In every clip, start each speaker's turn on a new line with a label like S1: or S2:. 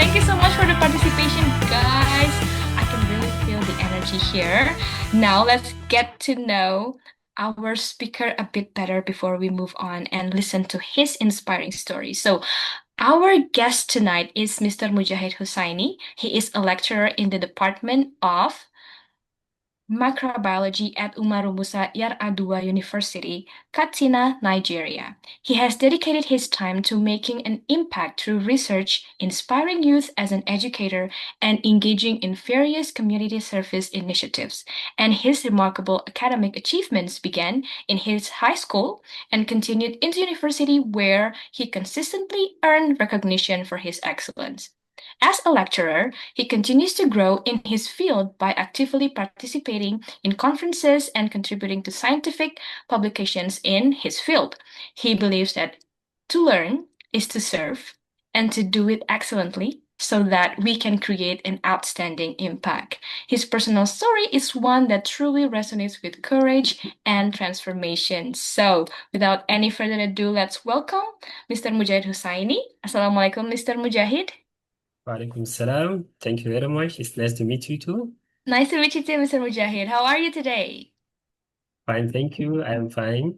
S1: Thank you so much for the participation, guys. I can really feel the energy here. Now, let's get to know our speaker a bit better before we move on and listen to his inspiring story. So, our guest tonight is Mr. Mujahid Hussaini. He is a lecturer in the Department of Microbiology at Umaru Musa Yar'Adua University, Katsina, Nigeria. He has dedicated his time to making an impact through research, inspiring youth as an educator, and engaging in various community service initiatives. And his remarkable academic achievements began in his high school and continued into university, where he consistently earned recognition for his excellence. As a lecturer, he continues to grow in his field by actively participating in conferences and contributing to scientific publications in his field. He believes that to learn is to serve and to do it excellently so that we can create an outstanding impact. His personal story is one that truly resonates with courage and transformation. So, without any further ado, let's welcome Mr. Mujahid Hussaini. Assalamualaikum, Mr. Mujahid.
S2: Walaikum salam. Thank you very much. It's nice to meet you too.
S1: Nice to meet you too, Mr. Mujahid. How are you today?
S2: Fine, thank you. I am fine.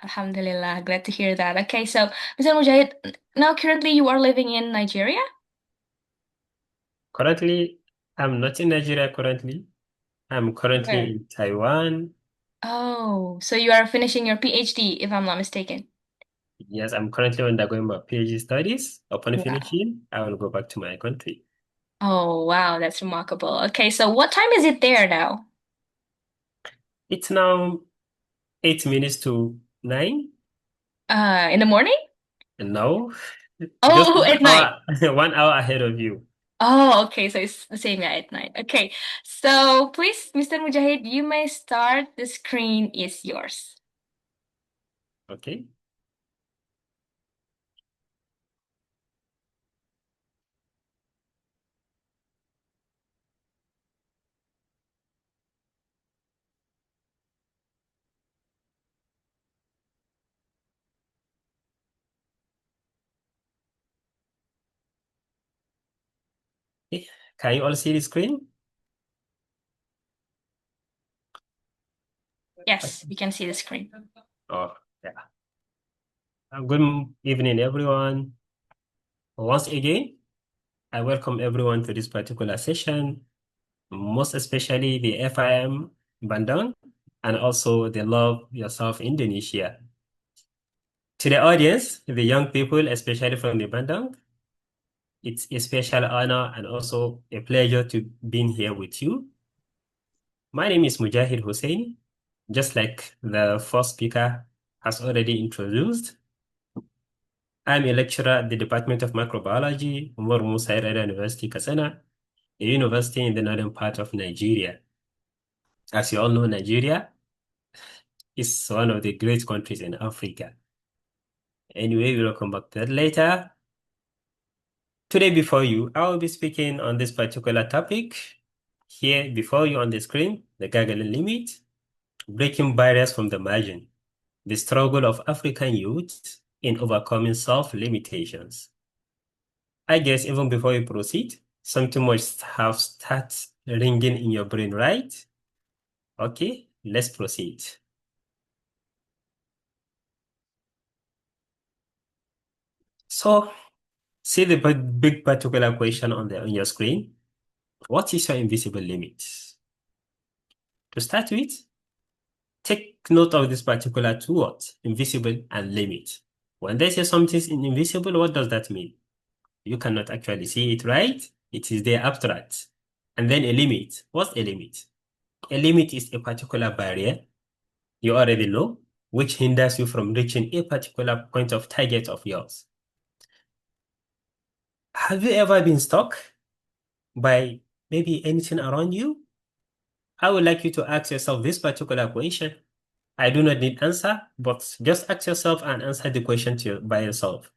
S1: Alhamdulillah, glad to hear that. Okay, so Mr. Mujahid, now currently you are living in Nigeria?
S2: Currently, I'm not in Nigeria currently. I'm currently
S1: Where?
S2: in Taiwan.
S1: Oh, so you are finishing your PhD, if I'm not mistaken.
S2: Yes, I'm currently undergoing my PhD studies. Upon
S1: Wow.
S2: finishing, I will go back to my country.
S1: Oh, wow, that's remarkable. Okay, so what time is it there now?
S2: It's now 8 minutes to 9.
S1: In the morning?
S2: And now, just
S1: Oh,
S2: one
S1: at night.
S2: hour, 1 hour ahead of you.
S1: Oh, okay, so it's the same at night. Okay, so please, Mr. Mujahid, you may start. The screen is yours.
S2: Okay. Okay. Can you all see the screen?
S1: Yes, we can see the screen.
S2: Oh, yeah. Good evening, everyone. Once again, I welcome everyone to this particular session, most especially the FIM Bandung and also the Love Yourself Indonesia. To the audience, the young people, especially from the Bandung, it's a special honor and also a pleasure to be here with you. My name is Mujahid Hussein, just like the first speaker has already introduced. I'm a lecturer at the Department of Microbiology, Umar Musa University, Katsina, a university in the northern part of Nigeria. As you all know, Nigeria is one of the great countries in Africa. Anyway, we'll come back to that later. Today, before you, I will be speaking on this particular topic. Here before you on the screen, the Gagarin limit, breaking barriers from the margin, the struggle of African youth in overcoming self-limitations. I guess even before you proceed, something must have started ringing in your brain, right? Okay, let's proceed. So, see the big particular question on your screen. What is your invisible limit? To start with, take note of this particular two words, invisible and limit. When they say something is invisible, what does that mean? You cannot actually see it, right? It is there abstract. And then a limit. What's a limit? A limit is a particular barrier, you already know, which hinders you from reaching a particular point of target of yours. Have you ever been stuck by maybe anything around you? I would like you to ask yourself this particular question. I do not need answer, but just ask yourself and answer the question by yourself.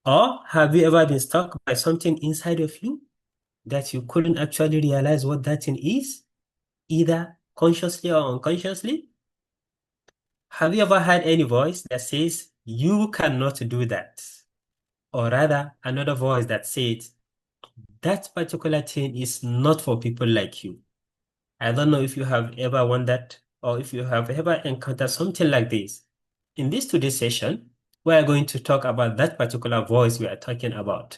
S2: Or have you ever been stuck by something inside of you that you couldn't actually realize what that thing is, either consciously or unconsciously? Have you ever had any voice that says, you cannot do that? or rather another voice that said, that particular thing is not for people like you. I don't know if you have ever wondered or if you have ever encountered something like this. In this today's session, we are going to talk about that particular voice we are talking about.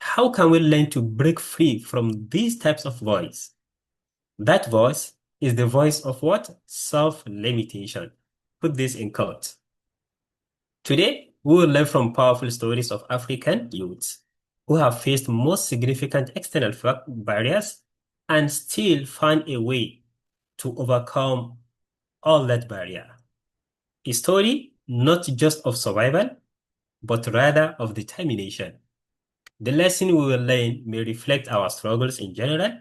S2: How can we learn to break free from these types of voice? That voice is the voice of what? Self-limitation. Put this in quotes. Today, we will learn from powerful stories of African youths who have faced most significant external barriers and still found a way to overcome all that barrier. A story not just of survival, but rather of determination. The lesson we will learn may reflect our struggles in general.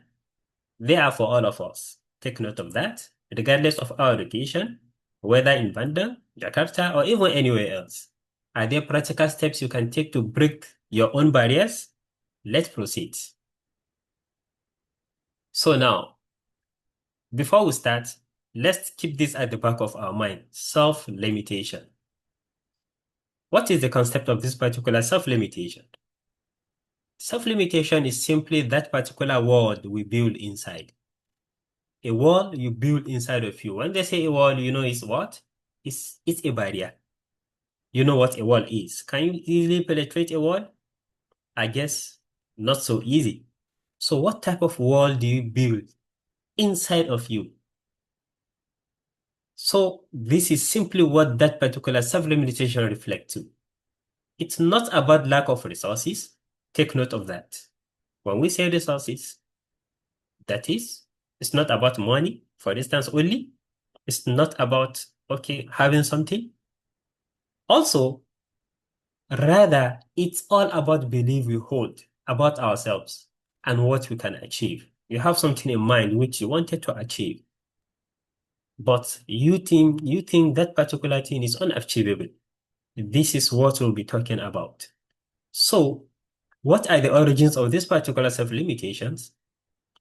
S2: They are for all of us. Take note of that, regardless of our location, whether in Bandung, Jakarta, or even anywhere else. Are there practical steps you can take to break your own barriers? Let's proceed. So now, before we start, let's keep this at the back of our mind, self-limitation. What is the concept of this particular self-limitation? Self-limitation is simply that particular wall we build inside. A wall you build inside of you. When they say a wall, you know it's what? It's a barrier. You know what a wall is. Can you easily penetrate a wall? I guess not so easy. So what type of wall do you build inside of you? So this is simply what that particular self-limitation reflects to. It's not about lack of resources. Take note of that. When we say resources, that is, it's not about money, for instance, only. It's not about, okay, having something. Also, rather, it's all about belief we hold about ourselves and what we can achieve. You have something in mind which you wanted to achieve, but you think that particular thing is unachievable. This is what we'll be talking about. So, what are the origins of this particular self-limitations?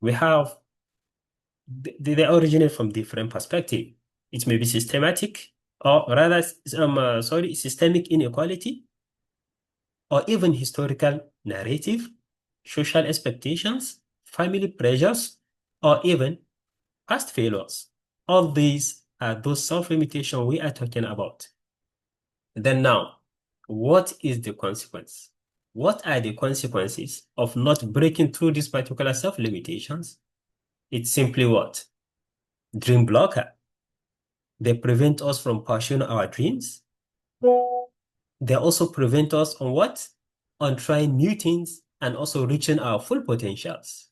S2: We have they originate from different perspectives. It may be systematic, or rather, systemic inequality, or even historical narrative, social expectations, family pressures, or even past failures. All these are those self-limitation we are talking about. Then now, what is the consequence? What are the consequences of not breaking through these particular self-limitations? It's simply what? Dream blocker. They prevent us from pursuing our dreams. They also prevent us on what? On trying new things and also reaching our full potentials.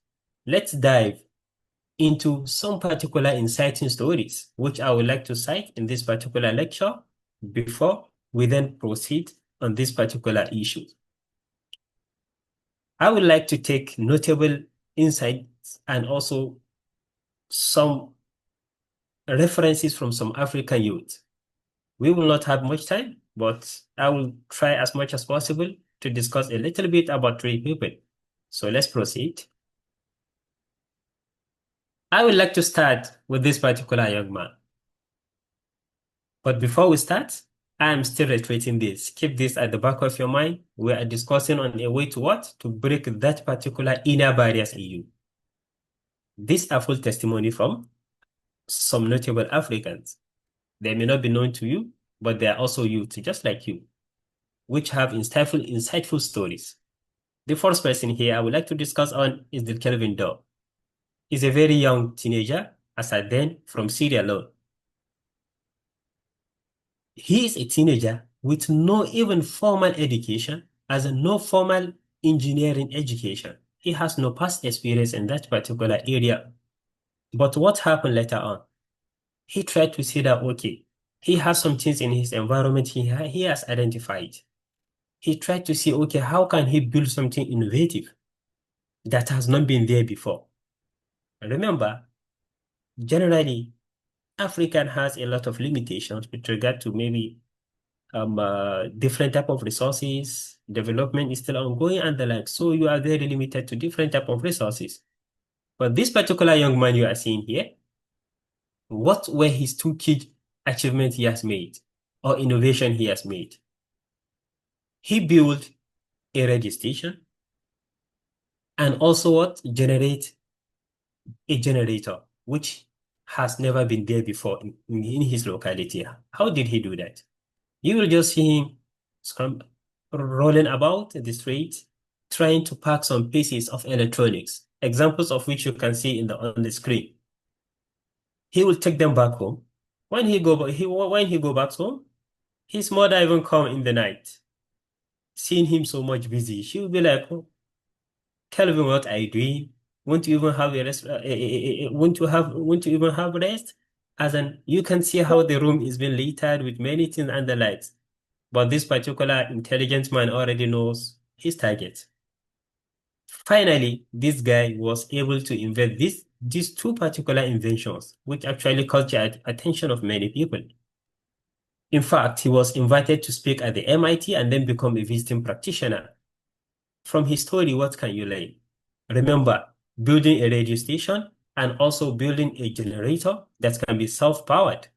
S2: Let's dive into some particular inciting stories, which I would like to cite in this particular lecture before we then proceed on this particular issue. I would like to take notable insights and also some references from some African youth. We will not have much time, but I will try as much as possible to discuss a little bit about three people. So let's proceed. I would like to start with this particular young man. But before we start, I am still reiterating this. Keep this at the back of your mind. We are discussing on a way to what? To break that particular inner barriers in you. These are full testimony from some notable Africans. They may not be known to you, but they are also youth, just like you, which have insightful stories. The first person here I would like to discuss on is the Kelvin Doe. He's a very young teenager, as I then from Sierra Leone. He is a teenager with no even formal education, as in no formal engineering education. He has no past experience in that particular area. But what happened later on? He tried to see that, okay, he has some things in his environment he has identified. He tried to see, okay, how can he build something innovative that has not been there before? Remember, generally, African has a lot of limitations with regard to maybe different type of resources. Development is still ongoing and the like. So you are very limited to different type of resources. But this particular young man you are seeing here, what were his two key achievements he has made or innovation he has made? He built a radio station, and also what? Generate a generator, which has never been there before in his locality. How did he do that? You will just see him scrum rolling about the street, trying to pack some pieces of electronics, examples of which you can see on the screen. He will take them back home. When he go back home, his mother even come in the night, seeing him so much busy. She will be like, oh, Kelvin, what are you doing? Won't you even have a rest? Won't you even have rest? As in, you can see how the room is being littered with many things and the lights. But this particular intelligent man already knows his target. Finally, this guy was able to invent these two particular inventions, which actually caught the attention of many people. In fact, he was invited to speak at the MIT and then become a visiting practitioner. From his story, what can you learn? Remember, building a radio station and also building a generator that can be self-powered,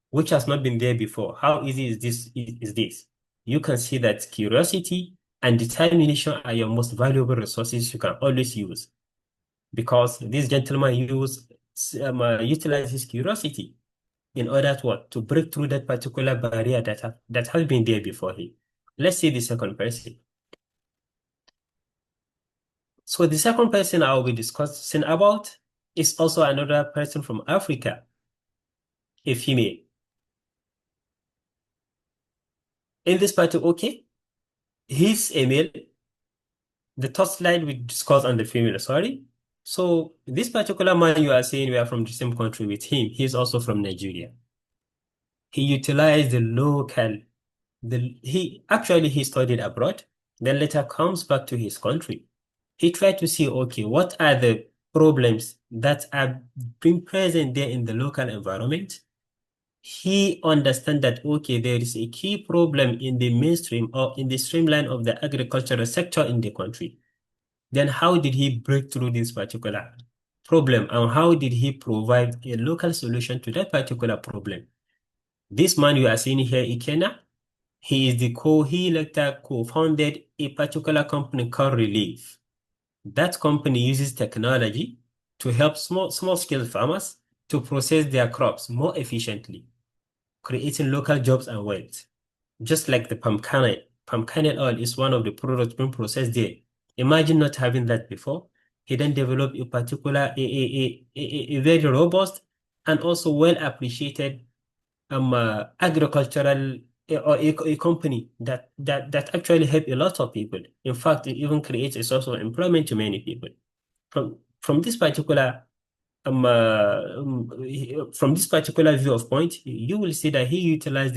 S2: which has not been there before. How easy is this? You can see that curiosity and determination are your most valuable resources you can always use, because this gentleman utilized his curiosity in order to what? To break through that particular barrier that has been there before him. Let's see the second person. So the second person I will be discussing about is also another person from Africa, a female. In this part, okay, he's a male. The third slide we discuss on the female, sorry. So this particular man you are saying we are from the same country with him. He's also from Nigeria. He utilized the local, he studied abroad, then later comes back to his country. He tried to see, okay, what are the problems that are being present there in the local environment? He understand that, okay, there is a key problem in the mainstream or in the streamline of the agricultural sector in the country. Then how did he break through this particular problem, and how did he provide a local solution to that particular problem? This man you are seeing here in Kenya, he later co-founded a particular company called Relief. That company uses technology to help small scale farmers to process their crops more efficiently, creating local jobs and wealth. Just like the palm kernel. Palm kernel oil is one of the products being processed there. Imagine not having that before. He then developed a particular, a very robust and also well appreciated agricultural a company that actually help a lot of people. In fact, it even creates a source of employment to many people. From this particular from this particular view of point, you will see that he utilized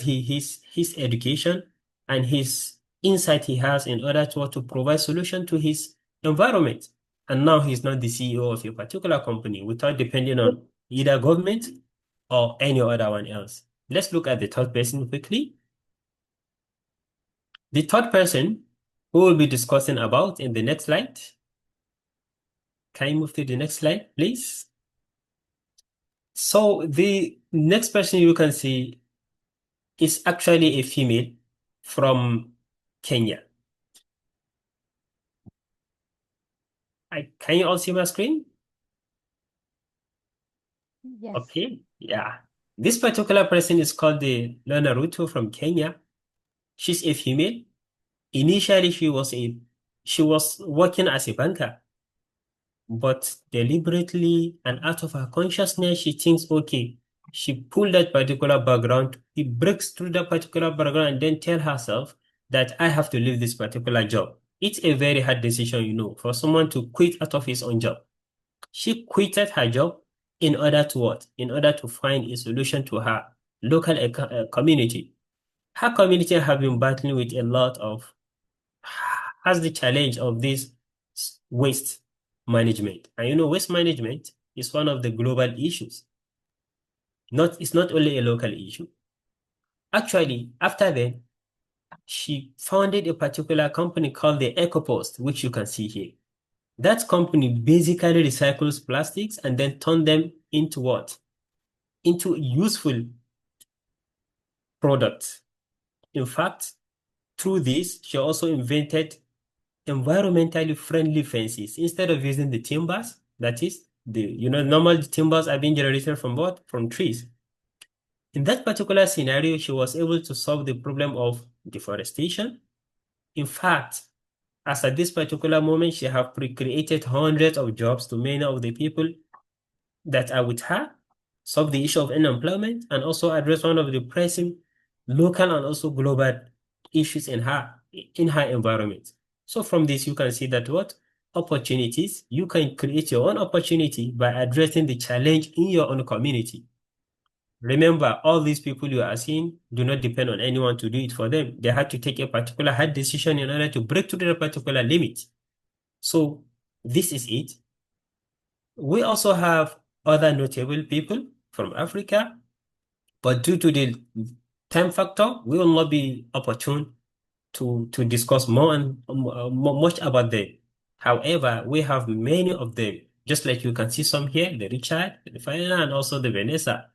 S2: his education and his insight he has in order to provide solution to his environment. And now he's not the CEO of a particular company without depending on either government or any other one else. Let's look at the third person quickly. The third person who we'll be discussing about in the next slide. Can you move to the next slide, please? So the next person you can see is actually a female from Kenya. Can you all see my screen?
S3: Yes.
S2: Okay, yeah. This particular person is called the Lona Ruto from Kenya. She's a female. Initially, she was working as a banker, but deliberately and out of her consciousness, she thinks, okay, she pulled that particular background, he breaks through that particular background and then tell herself that I have to leave this particular job. It's a very hard decision, for someone to quit out of his own job. She quitted her job in order to what? In order to find a solution to her local community. Her community have been battling with a lot of, has the challenge of this waste management. And waste management is one of the global issues. It's not only a local issue. Actually, after then, she founded a particular company called the EcoPost, which you can see here. That company basically recycles plastics and then turn them into what? Into useful products. In fact, Through this, she also invented environmentally friendly fences instead of using the timbers. That is, normal timbers are being generated from what? From trees. In that particular scenario, she was able to solve the problem of deforestation. In fact, as at this particular moment, she have created hundreds of jobs to many of the people that are with her, solve the issue of unemployment, and also address one of the pressing local and also global issues in her environment. So from this, you can see that what opportunities, you can create your own opportunity by addressing the challenge in your own community. Remember, all these people you are seeing do not depend on anyone to do it for them. They had to take a particular hard decision in order to break through the particular limit. So this is it. We also have other notable people from Africa, but due to the time factor, we will not be opportune to discuss more and much about them. However, we have many of them, just like you can see some here, the Richard, the Faina, and also the Vanessa.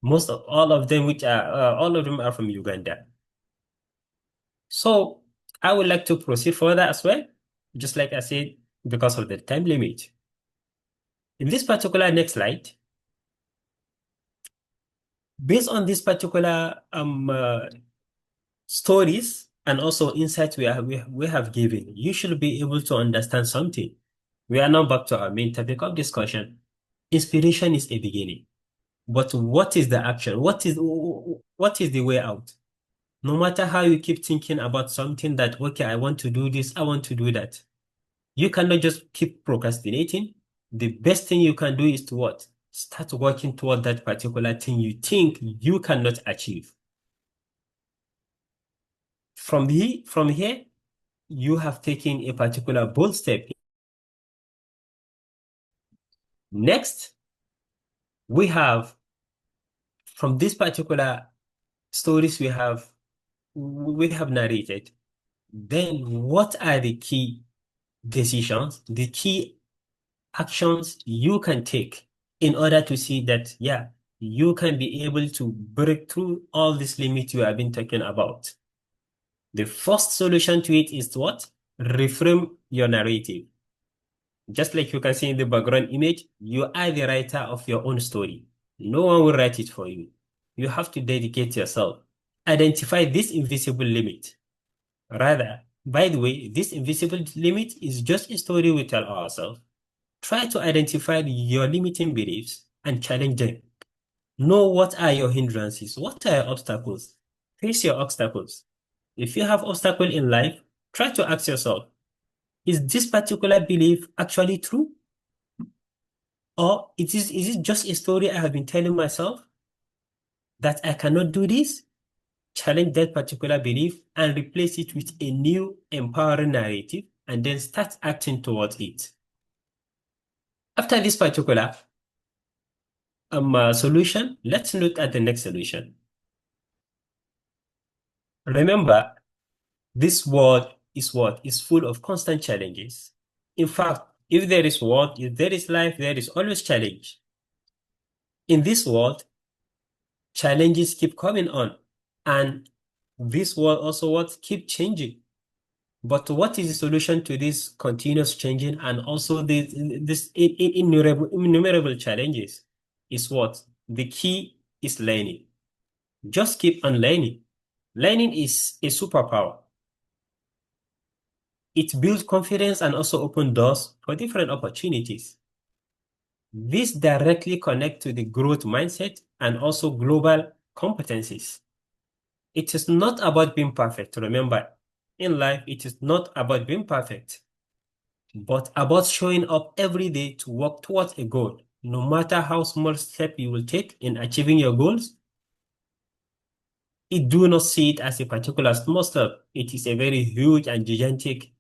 S2: Most of all of them, which are all of them are from Uganda. So I would like to proceed further as well, just like I said, because of the time limit. In this particular next slide, based on this particular stories and also insights we have given, you should be able to understand something. We are now back to our main topic of discussion. Inspiration is a beginning, but what is the action? What is the way out? No matter how you keep thinking about something that, okay, I want to do this, I want to do that, you cannot just keep procrastinating. The best thing you can do is to what? Start working toward that particular thing you think you cannot achieve. From here, you have taken a particular bold step. Next, we have from this particular stories we have narrated. Then what are the key decisions, the key actions you can take in order to see that, yeah, you can be able to break through all these limits you have been talking about? The first solution to it is what? Reframe your narrative. Just like you can see in the background image, you are the writer of your own story. No one will write it for you. You have to dedicate yourself. Identify this invisible limit. Rather, by the way, this invisible limit is just a story we tell ourselves. Try to identify your limiting beliefs and challenge them. Know what are your hindrances, what are your obstacles. Face your obstacles. If you have obstacles in life, try to ask yourself, is this particular belief actually true? Or is it just a story I have been telling myself that I cannot do this? Challenge that particular belief and replace it with a new empowering narrative and then start acting towards it. After this particular solution, let's look at the next solution. Remember, this world is what? Is full of constant challenges. In fact, if there is world, if there is life, there is always challenge. In this world, challenges keep coming on, and this world also what keep changing. But what is the solution to this continuous changing and also this innumerable challenges? Is what? The key is learning. Just keep on learning. Learning is a superpower. It builds confidence and also opens doors for different opportunities. This directly connects to the growth mindset and also global competencies. It is not about being perfect. Remember, in life, it is not about being perfect, but about showing up every day to work towards a goal. No matter how small step you will take in achieving your goals, do not see it as a particular small step. It is a very huge and gigantic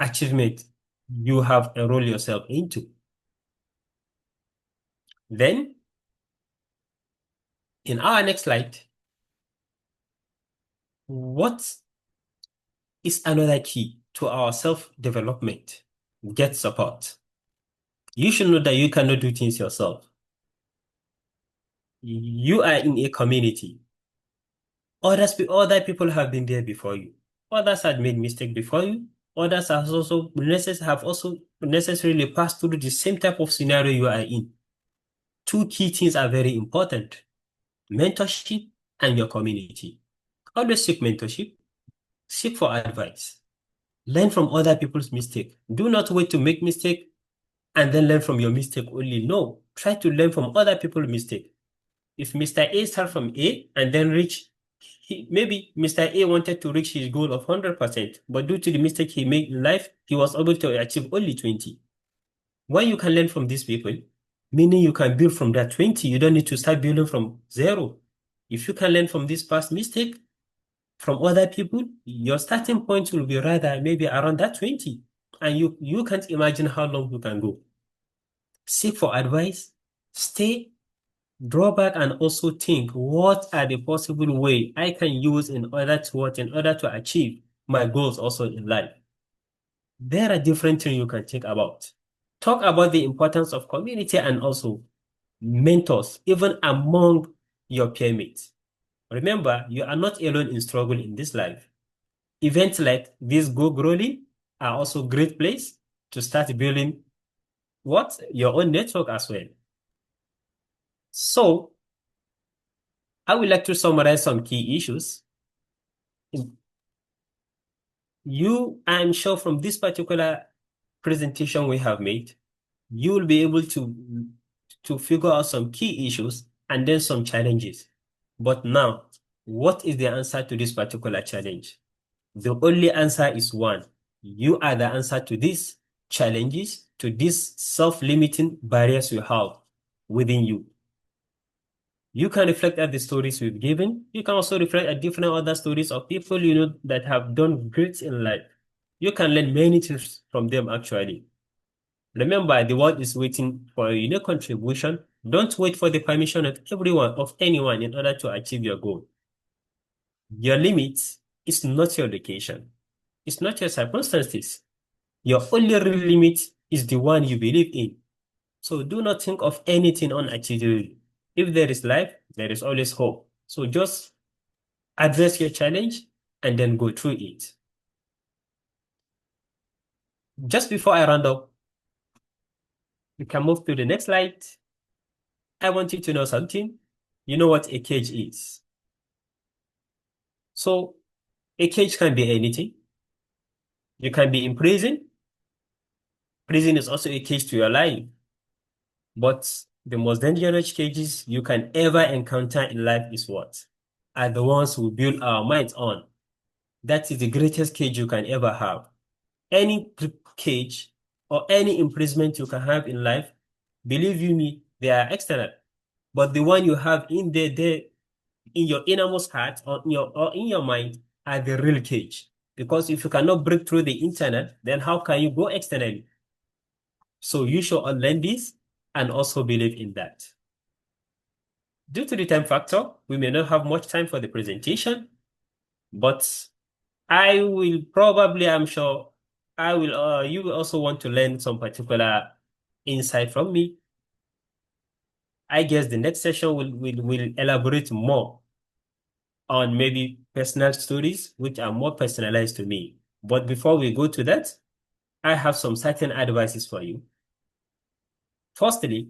S2: achievement you have enrolled yourself into. Then, in our next slide, what is another key to our self-development? Get support. You should know that you cannot do things yourself. You are in a community. Other people have been there before you. Others had made mistake before you. Others have also necessarily passed through the same type of scenario you are in. Two key things are very important: mentorship and your community. Always seek mentorship, seek for advice, learn from other people's mistake. Do not wait to make mistake and then learn from your mistake only. No, try to learn from other people's mistake. If Mr. A start from A and then maybe Mr. A wanted to reach his goal of 100%, but due to the mistake he made in life, he was able to achieve only 20. When you can learn from these people, meaning you can build from that 20, you don't need to start building from zero. If you can learn from this past mistake from other people, your starting point will be rather maybe around that 20. And you can't imagine how long you can go. Seek for advice, stay, draw back, and also think, what are the possible way I can use in order to achieve my goals also in life? There are different things you can think about. Talk about the importance of community and also mentors, even among your peer mates. Remember, you are not alone in struggle in this life. Events like this Go Growing are also great place to start building your own network as well. So I would like to summarize some key issues. I'm sure from this particular presentation we have made, you will be able to figure out some key issues and then some challenges. But now, what is the answer to this particular challenge? The only answer is one. You are the answer to these challenges, to these self-limiting barriers you have within you. You can reflect at the stories we've given. You can also reflect at different other stories of people you know that have done great in life. You can learn many things from them actually. Remember, the world is waiting for a unique contribution. Don't wait for the permission of anyone in order to achieve your goal. Your limit is not your location. It's not your circumstances. Your only real limit is the one you believe in. So do not think of anything unachievable. If there is life, there is always hope. So just address your challenge and then go through it. Just before I round up, we can move to the next slide. I want you to know something. You know what a cage is. So a cage can be anything. You can be in prison. Prison is also a cage to your life. But the most dangerous cages you can ever encounter in life is what? Are the ones we build our minds on. That is the greatest cage you can ever have. Any cage or any imprisonment you can have in life, believe you me, they are external. But the one you have in there in your innermost heart or in your mind are the real cage. Because if you cannot break through the internet, then how can you go externally? So you should unlearn this and also believe in that. Due to the time factor, we may not have much time for the presentation, but I will probably, I'm sure, you will also want to learn some particular insight from me. I guess the next session will elaborate more on maybe personal stories, which are more personalized to me. But before we go to that, I have some certain advices for you. Firstly,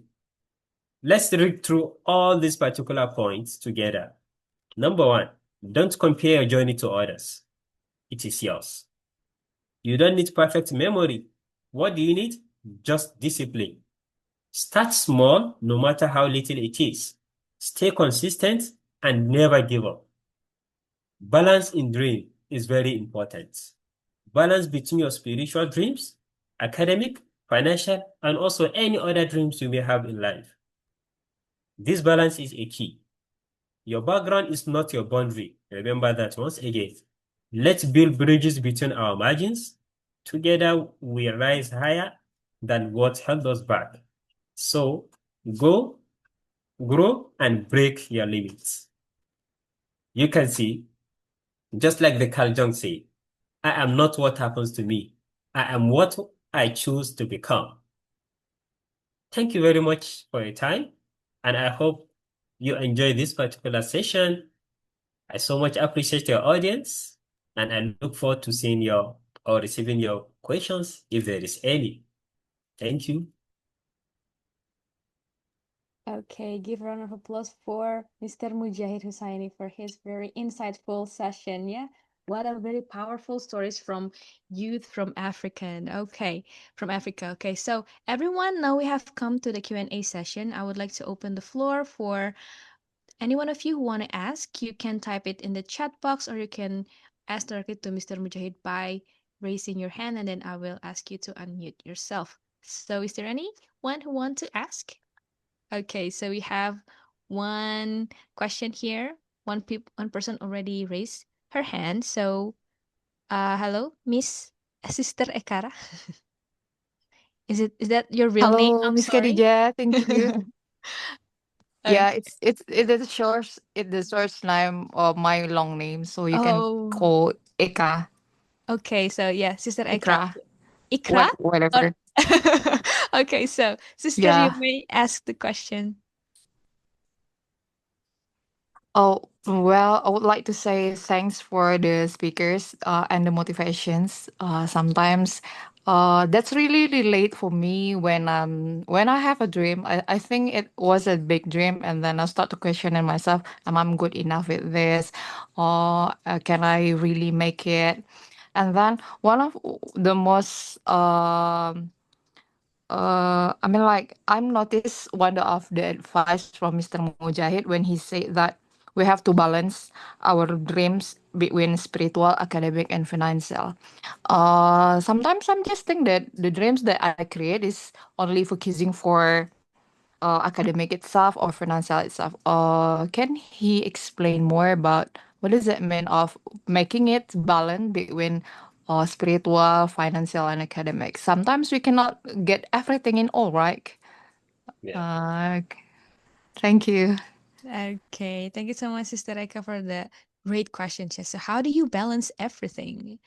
S2: let's read through all these particular points together. Number one, don't compare your journey to others. It is yours. You don't need perfect memory. What do you need? Just discipline. Start small, no matter how little it is. Stay consistent and never give up. Balance in dream is very important. Balance between your spiritual dreams, academic, financial, and also any other dreams you may have in life. This balance is a key. Your background is not your boundary. Remember that once again. Let's build bridges between our margins. Together, we rise higher than what held us back. So go, grow, and break your limits. You can see, just like the Carl Jung said, I am not what happens to me. I am what I choose to become. Thank you very much for your time, and I hope you enjoy this particular session. I so much appreciate your audience. And I look forward to seeing your or receiving your questions if there is any. Thank you.
S1: Okay, give a round of applause for Mr. Mujahid Hussaini for his very insightful session. Yeah, what a very powerful stories from youth from African. Okay, from Africa. Okay, so everyone, now we have come to the Q&A session. I would like to open the floor for any one of you who want to ask. You can type it in the chat box or you can ask directly to Mr. Mujahid by raising your hand and then I will ask you to unmute yourself. So is there anyone who want to ask? Okay, so we have one question here. One person already raised her hand. So, hello, Miss Sister Ekara. Is that your real name?
S3: Hello,
S1: I'm
S3: Miss
S1: sorry.
S3: Khadija. Thank you.
S1: Okay.
S3: Yeah, it's the short name of my long name, so you can
S1: Oh,
S3: call Eka,
S1: okay. So yeah, Sister Ekra.
S3: Ikra,
S1: Ikra? Or
S3: whatever.
S1: okay, so sister, you
S3: Yeah.
S1: may ask the question.
S3: Oh, well, I would like to say thanks for the speakers and the motivations. Sometimes that's really relate for me when I have a dream. I think it was a big dream and then I start to question in myself, am I good enough with this? Or can I really make it? And then one of the most I mean, like, I'm noticed one of the advice from Mr. Mujahid when he said that we have to balance our dreams between spiritual, academic, and financial. Sometimes I'm just think that the dreams that I create is only focusing for academic itself or financial itself. Can he explain more about what does it mean of making it balance between spiritual, financial, and academic? Sometimes we cannot get everything in all, right?
S2: Yeah.
S3: Uh, thank you.
S1: Okay, thank you so much, Sister Eka, for the great question. Jess. So, how do you balance everything?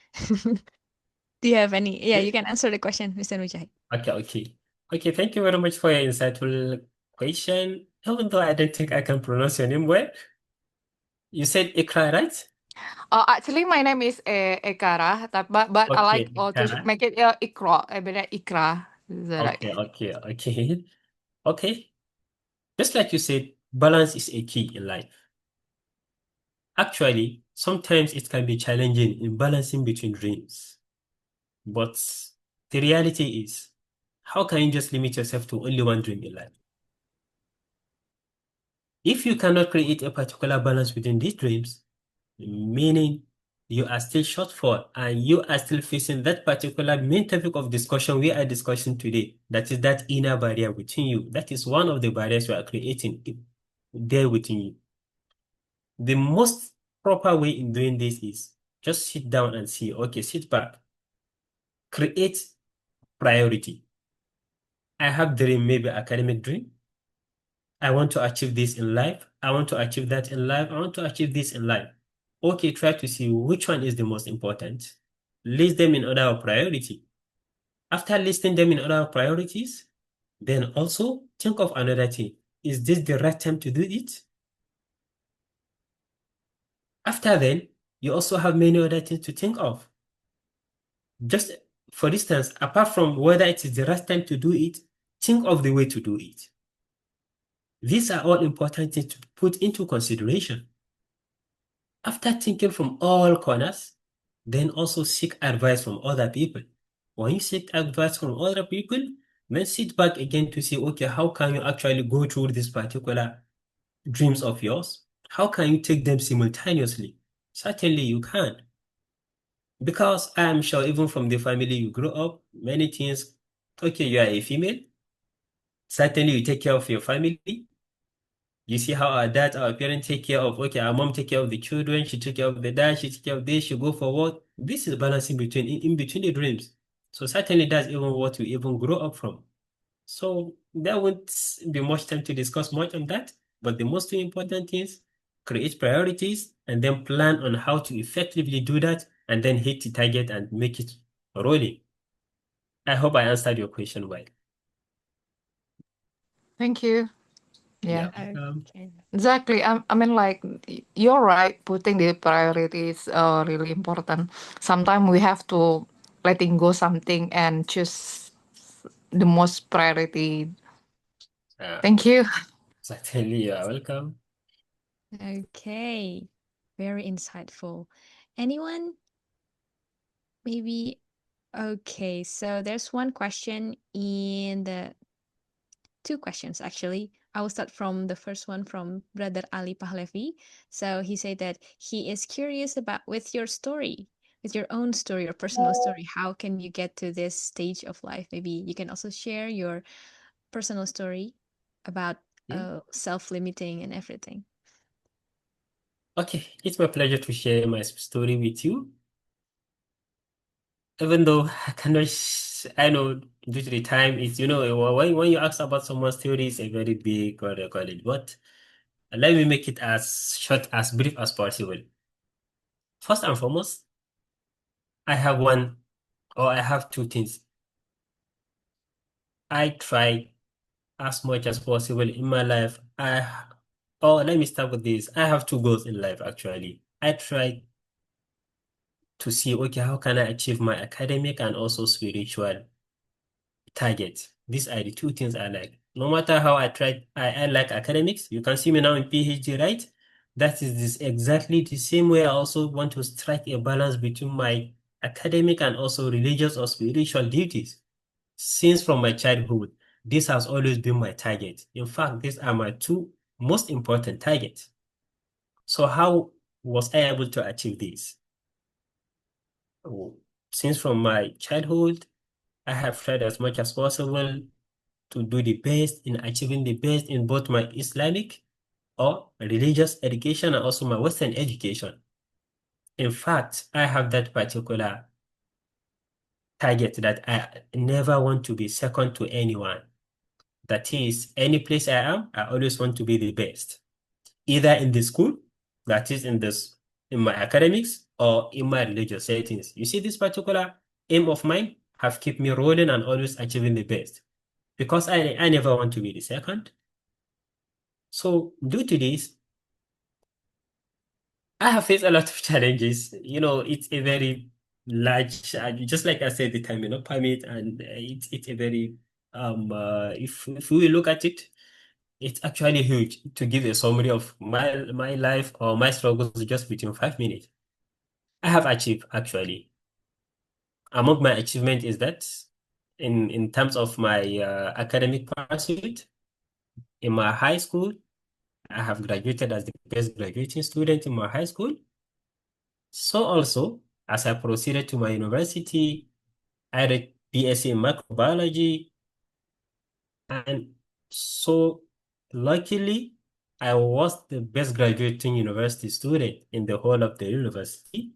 S1: Do you have any? Yeah,
S2: Yeah.
S1: you can answer the question, Mr. Mujahid.
S2: Okay, okay. Okay, thank you very much for your insightful question. Even though I don't think I can pronounce your name well. You said Ikra, right?
S3: Actually, my name is Ekara, but I
S2: Okay,
S3: like to
S2: Ikra.
S3: make it Ikra. I mean, Ikra. Is that right?
S2: Okay, okay, okay. Okay. Just like you said, balance is a key in life. Actually, sometimes it can be challenging in balancing between dreams. But the reality is, how can you just limit yourself to only one dream in life? If you cannot create a particular balance within these dreams, meaning you are still shortfall and you are still facing that particular main topic of discussion we are discussing today, that is that inner barrier within you. That is one of the barriers you are creating there within you. The most proper way in doing this is just sit down and see, okay, sit back, create priority. I have dream, maybe academic dream. I want to achieve this in life. I want to achieve that in life. I want to achieve this in life. Okay, try to see which one is the most important. List them in order of priority. After listing them in order of priorities, then also think of another thing. Is this the right time to do it? After then, you also have many other things to think of. Just for instance, apart from whether it is the right time to do it, think of the way to do it. These are all important things to put into consideration. After thinking from all corners, then also seek advice from other people. When you seek advice from other people, then sit back again to see, okay, how can you actually go through this particular dreams of yours? How can you take them simultaneously? Certainly you can. Because I'm sure even from the family you grew up, many things, okay, you are a female, certainly you take care of your family. You see how our dad, our parents take care of, okay, our mom take care of the children, she took care of the dad, she take care of this, she go for work. This is balancing between in between the dreams. So certainly that's even what we even grow up from. So there won't be much time to discuss much on that. But the most important is create priorities and then plan on how to effectively do that and then hit the target and make it rolling. I hope I answered your question well.
S3: Thank you. Yeah.
S1: Okay.
S3: Exactly. I mean, like, you're right. Putting the priorities really important. Sometimes we have to letting go something and choose the most priority. Thank you.
S2: Certainly, you are welcome.
S1: Okay. Very insightful. Anyone? Maybe. Okay. So there's one question in the two questions actually. I will start from the first one from Brother Ali Pahlevi. So he said that he is curious about with your story, with your own story or personal story. How can you get to this stage of life? Maybe you can also share your personal story about
S2: Yeah.
S1: self-limiting and everything.
S2: Okay, it's my pleasure to share my story with you. Even though I cannot, I know due to the time, it's, when you ask about someone's story, it's a very big, what do you call it, but let me make it as short, as brief as possible. First and foremost, I have one, or I have two things. I try as much as possible in my life. Let me start with this. I have two goals in life, actually. I try to see, okay, how can I achieve my academic and also spiritual target? These are the two things I like. No matter how I try, I like academics. You can see me now in PhD, right? That is this exactly the same way I also want to strike a balance between my academic and also religious or spiritual duties. Since from my childhood, this has always been my target. In fact, these are my two most important targets. So how was I able to achieve this? Oh, since from my childhood, I have tried as much as possible to do the best in achieving the best in both my Islamic or religious education and also my Western education. In fact, I have that particular target that I never want to be second to anyone. That is, any place I am, I always want to be the best, either in the school, that is in my academics, or in my religious settings. You see, this particular aim of mine have kept me rolling and always achieving the best because I never want to be the second. So due to this, I have faced a lot of challenges. It's a very large, just like I said, the time may not permit, and it's a very if we look at it, it's actually huge to give a summary of my life or my struggles just within 5 minutes. I have achieved actually. Among my achievement is that in terms of my academic pursuit in my high school, I have graduated as the best graduating student in my high school. So also, as I proceeded to my university, I read BSc in microbiology, and so luckily, I was the best graduating university student in the whole of the university.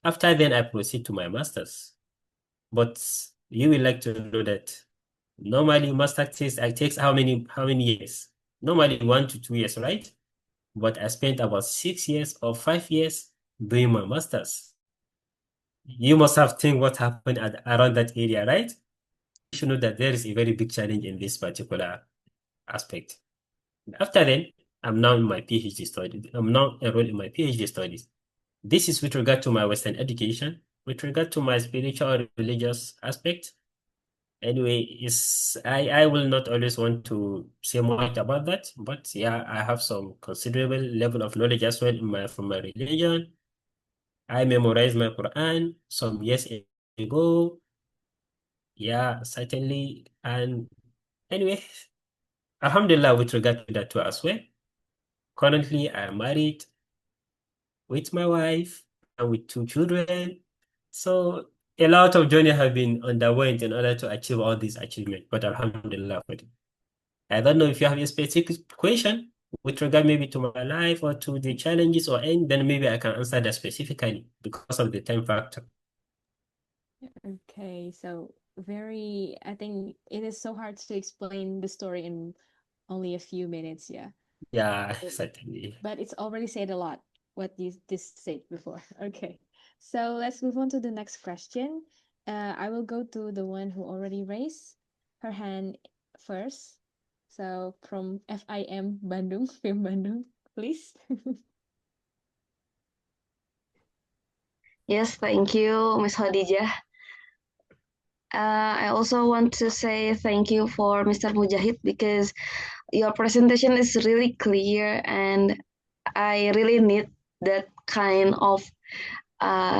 S2: After then, I proceed to my master's. But you will like to know that normally master takes how many years? Normally 1 to 2 years, right? But I spent about 6 years or 5 years doing my master's. You must have think what happened around that area, right? You should know that there is a very big challenge in this particular aspect. After then, I'm now in my PhD studies. I'm now enrolled in my PhD studies. This is with regard to my Western education. With regard to my spiritual or religious aspect, anyway, I will not always want to say much about that, but yeah, I have some considerable level of knowledge as well from my religion. I memorized my Quran some years ago. Yeah, certainly. And anyway, Alhamdulillah, with regard to that too as well. Currently, I am married with my wife and with two children. So a lot of journey have been underwent in order to achieve all these achievements. But Alhamdulillah for it. I don't know if you have a specific question with regard maybe to my life or to the challenges or any, then maybe I can answer that specifically because of the time factor.
S1: Okay, so I think it is so hard to explain the story in only a few minutes, yeah.
S2: Yeah,
S1: But
S2: certainly.
S1: but it's already said a lot what you just said before. Okay, so let's move on to the next question. I will go to the one who already raised her hand first. So from FIM Bandung, FIM Bandung, please.
S4: Yes, thank you, Miss Khadijah. I also want to say thank you for Mr. Mujahid because your presentation is really clear and I really need that kind of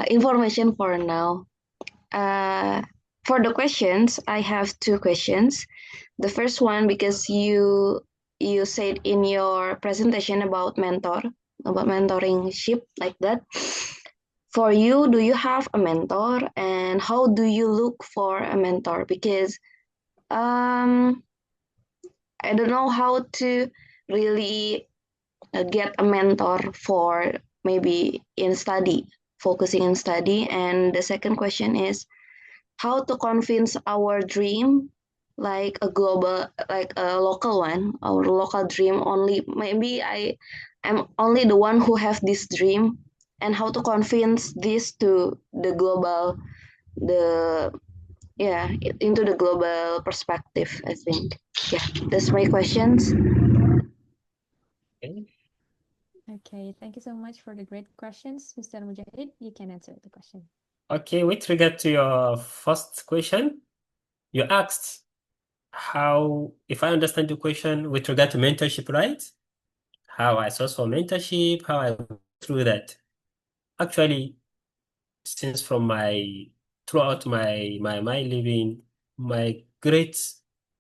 S4: information for now. Uh, for the questions, I have two questions. The first one, because you said in your presentation about mentoringship like that. For you, do you have a mentor, and how do you look for a mentor? Because um, I don't know how to really get a mentor for maybe in study, focusing in study. And the second question is how to convince our dream like a global, like a local one, our local dream only. Maybe I am only the one who have this dream, and how to convince this to the global, the yeah, into the global perspective. I think yeah, that's my questions.
S2: Okay.
S1: Okay, thank you so much for the great questions, Mr. Mujahid. You can answer the question.
S2: Okay, with regard to your first question, you asked how, if I understand the question with regard to mentorship, right? How I source for mentorship, how I go through that. Actually, since from throughout my living, my great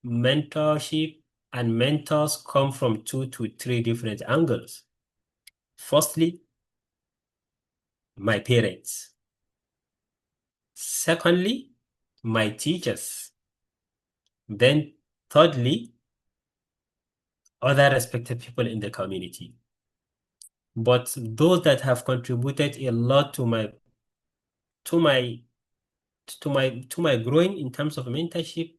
S2: mentorship and mentors come from 2 to 3 different angles. Firstly, my parents. Secondly, my teachers. Then thirdly, other respected people in the community. But those that have contributed a lot to my to my growing in terms of mentorship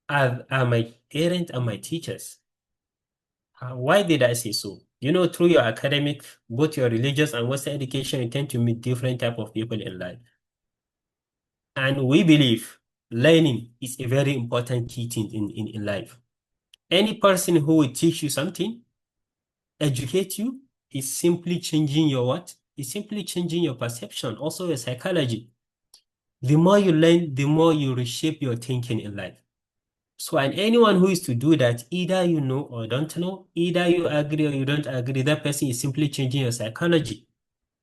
S2: are my parents and my teachers. Why did I say so? Through your academic, both your religious and Western education, you tend to meet different type of people in life. And we believe learning is a very important key thing in life. Any person who will teach you something, educate you, is simply changing your what? Is simply changing your perception, also your psychology. The more you learn, the more you reshape your thinking in life. So, and anyone who is to do that, either you know or don't know, either you agree or you don't agree, that person is simply changing your psychology.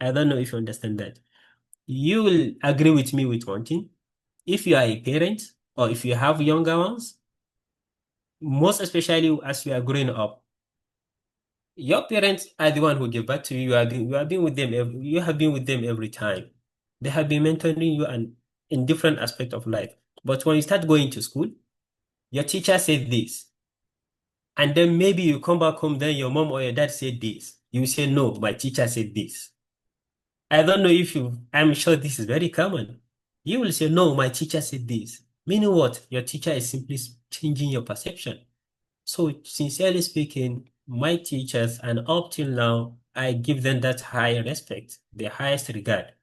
S2: I don't know if you understand that. You will agree with me with one thing. If you are a parent or if you have younger ones, most especially as you are growing up, your parents are the one who give birth to you. You have been with them. You have been with them every time. They have been mentoring you and in different aspects of life. But when you start going to school, your teacher said this, and then maybe you come back home, then your mom or your dad said this. You say, no, my teacher said this. I don't know if I'm sure this is very common. You will say, no, my teacher said this. Meaning what? Your teacher is simply changing your perception. So, sincerely speaking, my teachers, and up till now, I give them that high respect, the highest regard.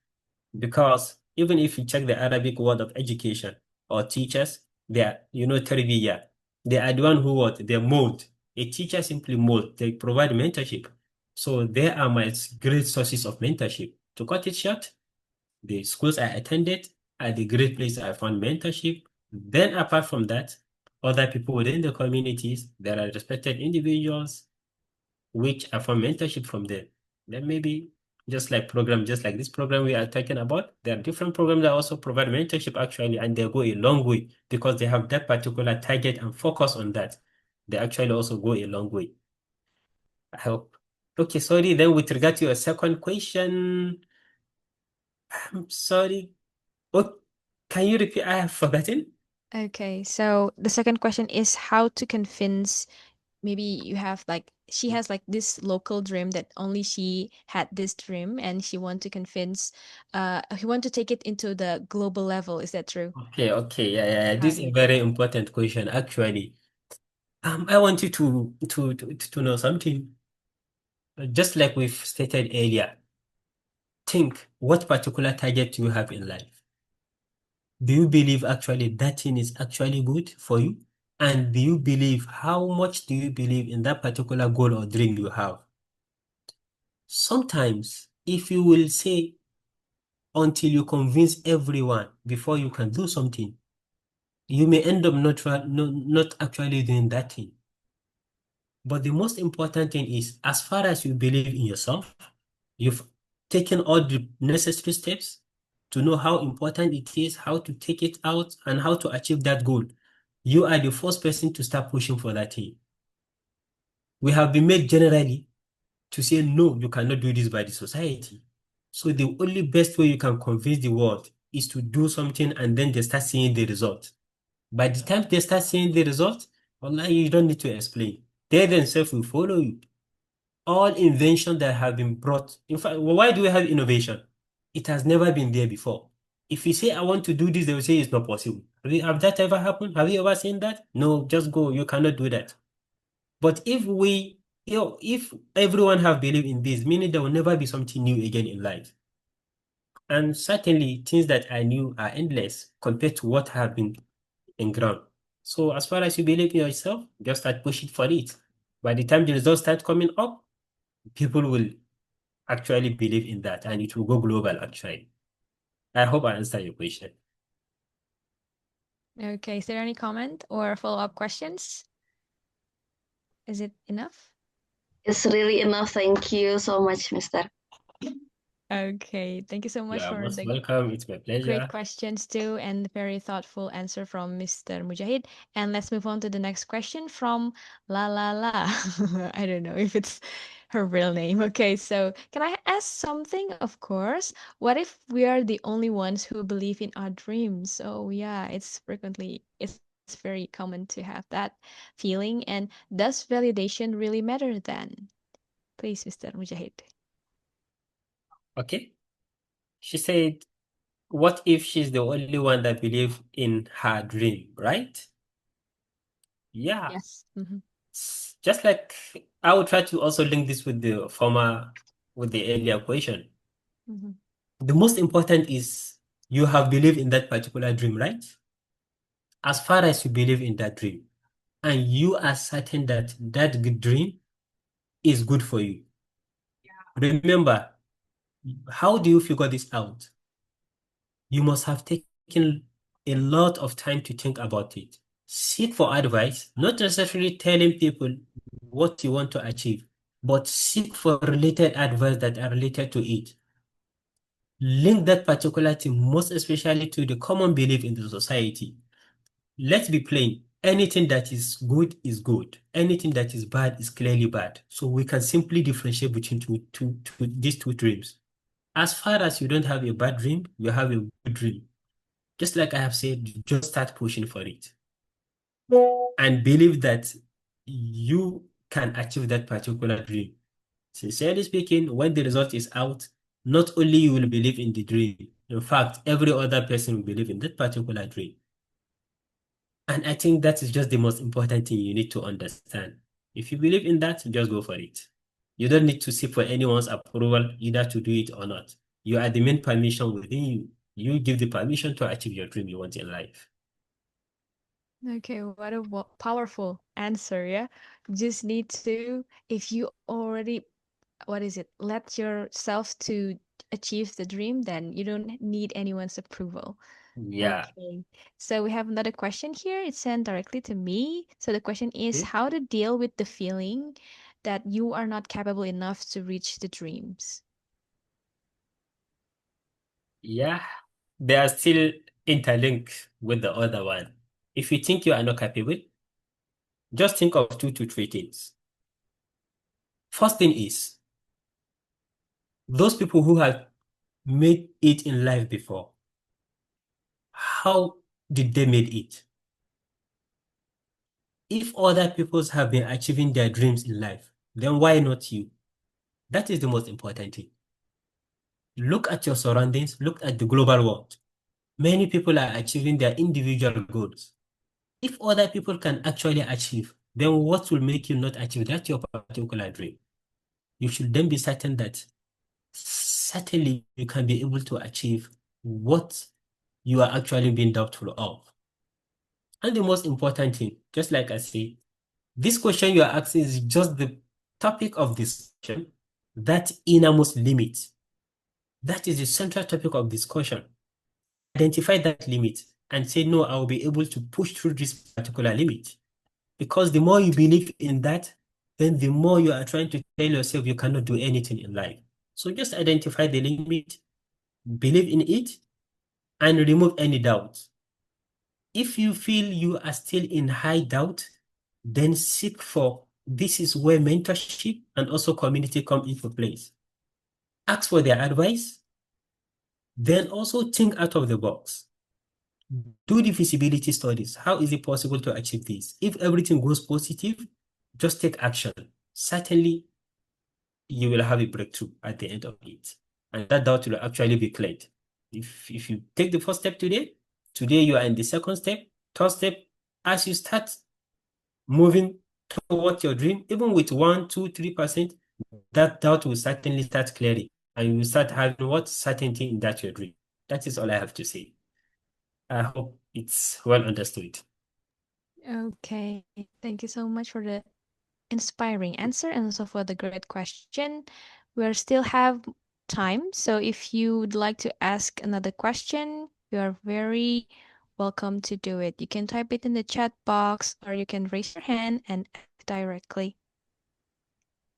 S2: Because even if you check the Arabic word of education or teachers, they are, tarbiyah. They are the one who what? They mold. A teacher simply mold. They provide mentorship. So they are my great sources of mentorship. To cut it short, the schools I attended are the great place I found mentorship. Then apart from that, other people within the communities, there are respected individuals which I found mentorship from them. Then maybe just like this program we are talking about, there are different programs that also provide mentorship actually, and they go a long way because they have that particular target and focus on that. They actually also go a long way. I hope. Okay, sorry. Then with regard to your second question, I'm sorry. Oh, can you repeat? I have forgotten.
S1: Okay, so the second question is how to convince, maybe you have like she has like this local dream that only she had this dream and she want to convince he want to take it into the global level. Is that true?
S2: Okay, yeah.
S1: How
S2: This
S1: do
S2: is a
S1: you do
S2: very
S1: that?
S2: important question, actually. I want you to know something. Just like we've stated earlier, think what particular target you have in life. Do you believe actually that thing is actually good for you? And how much do you believe in that particular goal or dream you have? Sometimes, if you will say until you convince everyone before you can do something, you may end up not actually doing that thing. But the most important thing is, as far as you believe in yourself, you've taken all the necessary steps to know how important it is, how to take it out, and how to achieve that goal. You are the first person to start pushing for that thing. We have been made generally to say, no, you cannot do this by the society. So the only best way you can convince the world is to do something and then they start seeing the result. By the time they start seeing the result, wallahi, you don't need to explain. They themselves will follow you. All inventions that have been brought, in fact, why do we have innovation? It has never been there before. If you say, I want to do this, they will say it's not possible. Have that ever happened? Have you ever seen that? No, just go. You cannot do that. But if everyone have believed in this, meaning there will never be something new again in life. And certainly, things that I knew are endless compared to what have been in ground. So as far as you believe in yourself, just start pushing for it. By the time the results start coming up, people will actually believe in that and it will go global actually. I hope I answered your question.
S5: Okay, is there any comment or follow-up questions? Is it enough?
S4: It's really enough. Thank you so much, Mister.
S5: Okay, thank you so much
S2: You are
S5: for
S2: most
S5: the
S2: welcome. It's my
S5: great
S2: pleasure.
S5: questions too, and very thoughtful answer from Mr. Mujahid. And let's move on to the next question from La La La. I don't know if it's her real name. Okay, so can I ask something? Of course. What if we are the only ones who believe in our dreams? So yeah, it's very common to have that feeling. And does validation really matter then? Please, Mr. Mujahid.
S2: Okay. She said, what if she's the only one that believes in her dream, right? Yeah.
S5: Yes. Mm-hmm.
S2: Just like I would try to also link this with the earlier question.
S5: Mm-hmm.
S2: The most important is you have believed in that particular dream, right? As far as you believe in that dream, and you are certain that that good dream is good for you. Remember, how do you figure this out? You must have taken a lot of time to think about it. Seek for advice, not necessarily telling people what you want to achieve, but seek for related advice that are related to it. Link that particular thing, most especially to the common belief in the society. Let's be plain. Anything that is good is good. Anything that is bad is clearly bad. So we can simply differentiate between these two dreams. As far as you don't have a bad dream, you have a good dream. Just like I have said, just start pushing for it and believe that you can achieve that particular dream. Sincerely speaking, when the result is out, not only you will believe in the dream, in fact, every other person will believe in that particular dream. And I think that is just the most important thing you need to understand. If you believe in that, just go for it. You don't need to seek for anyone's approval either to do it or not. You are the main permission within you. You give the permission to achieve your dream you want in life.
S5: Okay, what a powerful answer, yeah? Just need to, if you already, what is it, let yourself to achieve the dream, then you don't need anyone's approval.
S2: Yeah.
S5: Okay, so we have another question here. It's sent directly to me. So the question is
S2: Okay.
S5: how to deal with the feeling that you are not capable enough to reach the dreams.
S2: Yeah. They are still interlinked with the other one. If you think you are not capable, just think of 2 to 3 things. First thing is, those people who have made it in life before, how did they make it? If other peoples have been achieving their dreams in life, then why not you? That is the most important thing. Look at your surroundings, look at the global world. Many people are achieving their individual goals. If other people can actually achieve, then what will make you not achieve that your particular dream? You should then be certain that certainly you can be able to achieve what you are actually being doubtful of. And the most important thing, just like I say, this question you are asking is just the topic of discussion, that innermost limit. That is the central topic of discussion. Identify that limit and say, no, I will be able to push through this particular limit. Because the more you believe in that, then the more you are trying to tell yourself you cannot do anything in life. So just identify the limit, believe in it, and remove any doubt. If you feel you are still in high doubt, then seek for, this is where mentorship and also community come into place. Ask for their advice, then also think out of the box. Do the feasibility studies. How is it possible to achieve this? If everything goes positive, just take action. Certainly, you will have a breakthrough at the end of it. And that doubt will actually be cleared. If you take the first step today you are in the second step, third step, as you start moving towards your dream, even with 1, 2, 3%, that doubt will certainly start clearing. And you will start having what certainty in that your dream. That is all I have to say. I hope it's well understood.
S5: Okay, thank you so much for the inspiring answer and also for the great question. We still have time, so if you would like to ask another question, you are very welcome to do it. You can type it in the chat box or you can raise your hand and ask directly.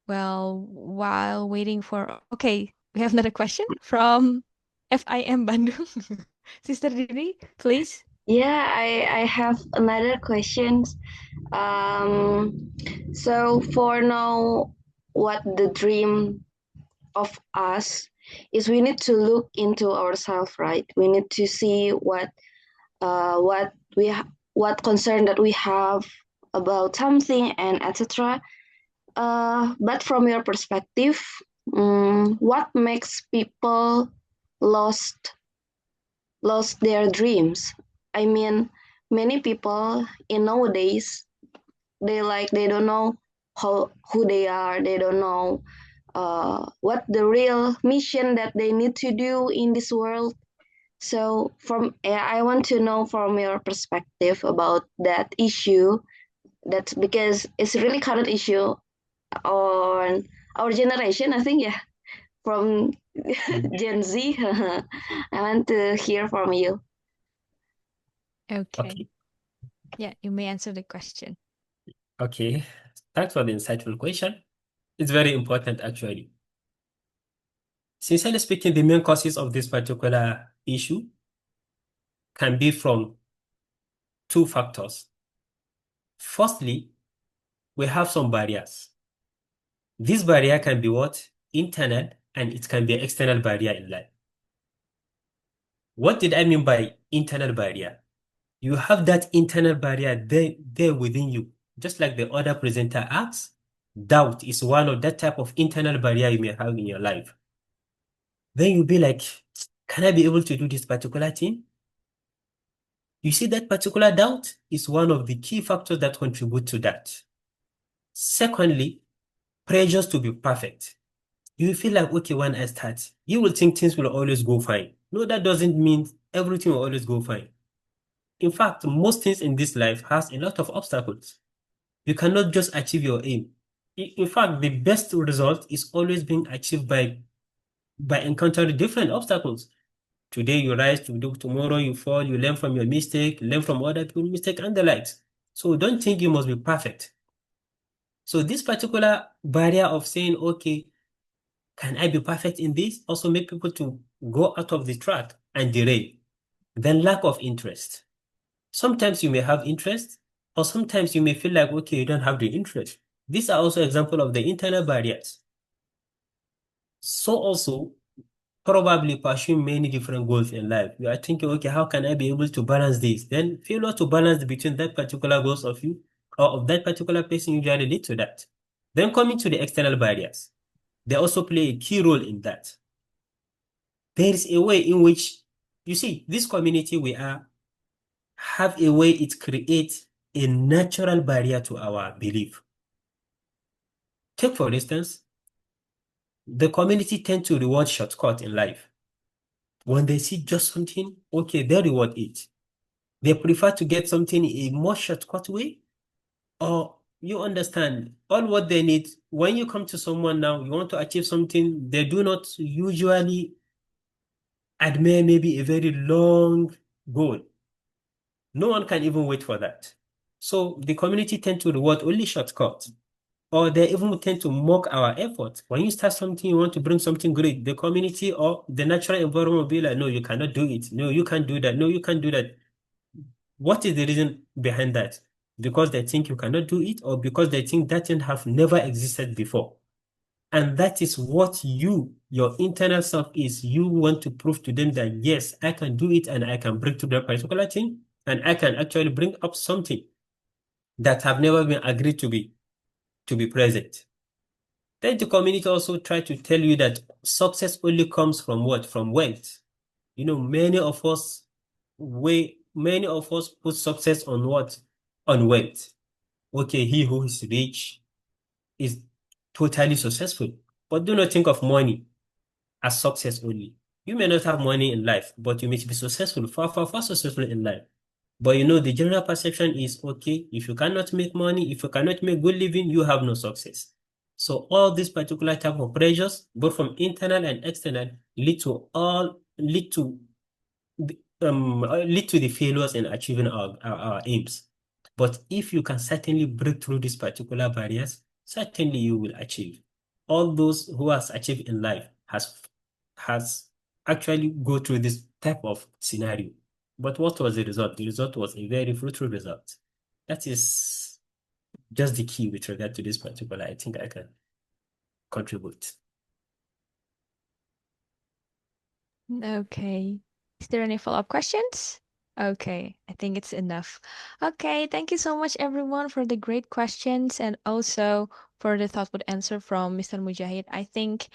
S5: Well, while waiting for, okay, we have another question from FIM Bandung. Sister Didi, please.
S4: Yeah, I have another questions. So for now, what the dream of us is, we need to look into ourselves, right? We need to see what what concern that we have about something and etc. But from your perspective, what makes people lost their dreams? I mean, many people in nowadays, they don't know who they are. They don't know what the real mission that they need to do in this world. So I want to know from your perspective about that issue. That's because it's a really current issue on our generation, I think, yeah, from Gen Z. I want to hear from you.
S5: Okay.
S2: Okay.
S5: Yeah, you may answer the question.
S2: Okay. Thanks for the insightful question. It's very important, actually. Sincerely speaking, the main causes of this particular issue can be from two factors. Firstly, we have some barriers. This barrier can be what? Internal, and it can be an external barrier in life. What did I mean by internal barrier? You have that internal barrier there within you. Just like the other presenter asked, doubt is one of that type of internal barrier you may have in your life. Then you'll be like, can I be able to do this particular thing? You see, that particular doubt is one of the key factors that contribute to that. Secondly, pressures to be perfect. You feel like, okay, when I start, you will think things will always go fine. No, that doesn't mean everything will always go fine. In fact, most things in this life has a lot of obstacles. You cannot just achieve your aim. In fact, the best result is always being achieved by encountering different obstacles. Today you rise, tomorrow you fall, you learn from your mistake, learn from other people's mistake and the likes. So don't think you must be perfect. So this particular barrier of saying, okay, can I be perfect in this? Also make people to go out of the track and derail. Then lack of interest. Sometimes you may have interest, or sometimes you may feel like, okay, you don't have the interest. These are also examples of the internal barriers. So also, probably pursuing many different goals in life. You are thinking, okay, how can I be able to balance this? Then failure to balance between that particular goals of you or of that particular person usually lead to that. Then coming to the external barriers, they also play a key role in that. There is a way in which, you see, this community we are have a way it creates a natural barrier to our belief. Take for instance, the community tend to reward shortcut in life. When they see just something, okay, they reward it. They prefer to get something a more shortcut way, or you understand all what they need. When you come to someone now, you want to achieve something, they do not usually admire maybe a very long goal. No one can even wait for that. So the community tend to reward only shortcuts, or they even tend to mock our effort. When you start something, you want to bring something great, the community or the natural environment will be like, no, you cannot do it. No, you can't do that. No, you can't do that. What is the reason behind that? Because they think you cannot do it, or because they think that thing have never existed before. And that is what your internal self is. You want to prove to them that, yes, I can do it and I can bring to that particular thing, and I can actually bring up something that have never been agreed to be present. Then the community also try to tell you that success only comes from what? From wealth. Many of us put success on what? On wealth. Okay, he who is rich is totally successful. But do not think of money as success only. You may not have money in life, but you may be successful, far, far, far successful in life. But the general perception is, okay, if you cannot make money, if you cannot make good living, you have no success. So all these particular type of pressures, both from internal and external, lead to the failures in achieving our aims. But if you can certainly break through these particular barriers, certainly you will achieve. All those who has achieved in life has actually go through this type of scenario. But what was the result? The result was a very fruitful result. That is just the key with regard to this particular. I think I can contribute.
S5: Okay. Is there any follow-up questions? Okay, I think it's enough. Okay, thank you so much everyone for the great questions and also for the thoughtful answer from Mr. Mujahid. I think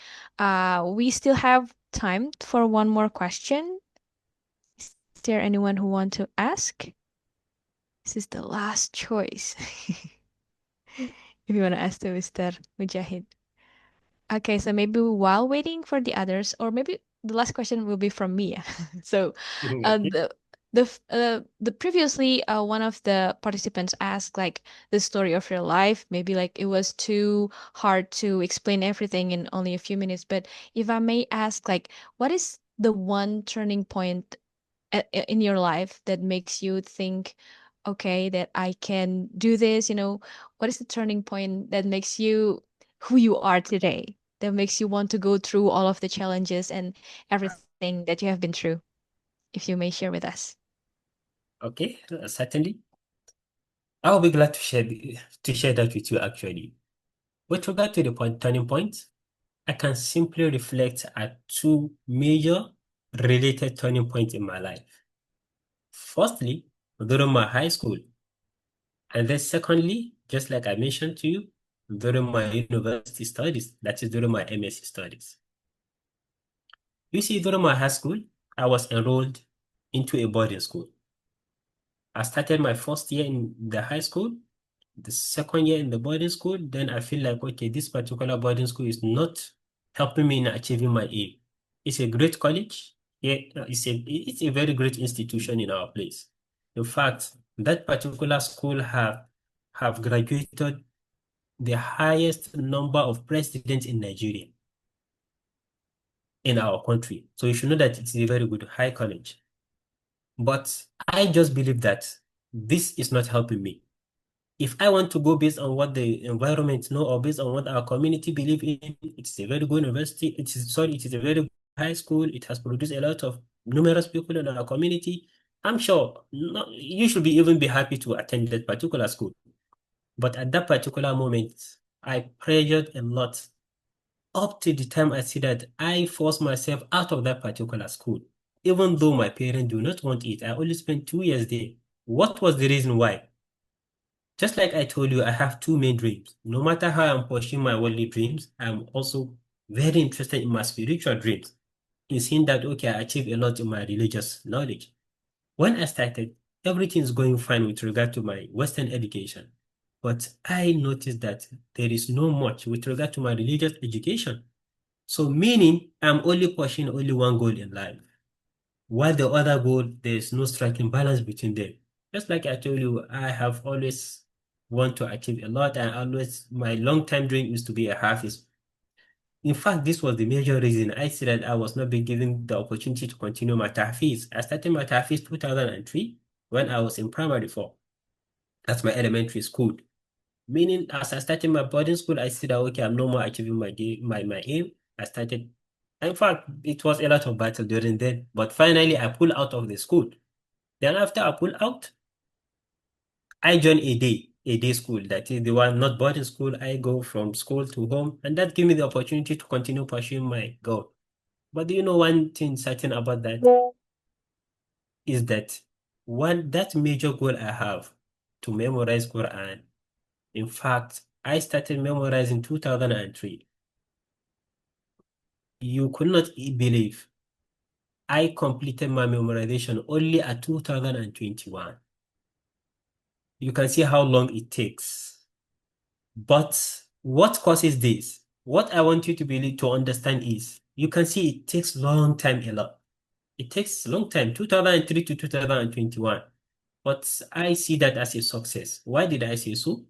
S5: we still have time for one more question. Is there anyone who want to ask? This is the last choice. If you want to ask to Mr. Mujahid. Okay, so maybe while waiting for the others, or maybe the last question will be from me. So,
S2: Okay.
S5: the previously one of the participants asked like the story of your life. Maybe like it was too hard to explain everything in only a few minutes. But if I may ask, like, what is the one turning point in your life that makes you think, okay, that I can do this? What is the turning point that makes you who you are today, that makes you want to go through all of the challenges and everything that you have been through? If you may share with us.
S2: Okay, certainly. I'll be glad to share that with you actually. With regard to the turning point, I can simply reflect at two major related turning points in my life. Firstly, during my high school, and then secondly, just like I mentioned to you, during my university studies, that is during my MSc studies. You see, during my high school, I was enrolled into a boarding school. I started my first year in the high school, the second year in the boarding school, then I feel like, okay, this particular boarding school is not helping me in achieving my aim. It's a great college. Yeah, it's a very great institution in our place. In fact, that particular school have graduated the highest number of presidents in Nigeria, in our country. So you should know that it's a very good high college. But I just believe that this is not helping me. If I want to go based on what the environment know or based on what our community believe in, it's a very good university. It is a very good high school. It has produced a lot of numerous people in our community. I'm sure you should even be happy to attend that particular school. But at that particular moment, I pressured a lot up to the time I see that I force myself out of that particular school. Even though my parents do not want it, I only spent 2 years there. What was the reason why? Just like I told you, I have two main dreams. No matter how I'm pursuing my worldly dreams, I'm also very interested in my spiritual dreams. In seeing that, okay, I achieved a lot in my religious knowledge. When I started, everything is going fine with regard to my Western education. But I noticed that there is no much with regard to my religious education. So meaning I'm only pursuing only one goal in life. While the other goal, there's no striking balance between them. Just like I told you, I have always want to achieve a lot, and always my long-time dream is to be a Hafiz. In fact, this was the major reason I said that I was not being given the opportunity to continue my tahfiz. I started my tahfiz 2003 when I was in primary four. That's my elementary school. Meaning, as I started my boarding school, I said that okay, I'm no more achieving my aim. I started. In fact, it was a lot of battle during then, but finally I pulled out of the school. Then after I pulled out, I joined a day school. That is the one, not boarding school. I go from school to home, and that gave me the opportunity to continue pursuing my goal. But do you know one thing certain about that is that that major goal I have to memorize Quran. In fact, I started memorizing 2003. You could not believe I completed my memorization only at 2021. You can see how long it takes. But what causes this? What I want you to believe to understand is you can see it takes long time a lot. It takes a long time, 2003 to 2021. But I see that as a success. Why did I say so?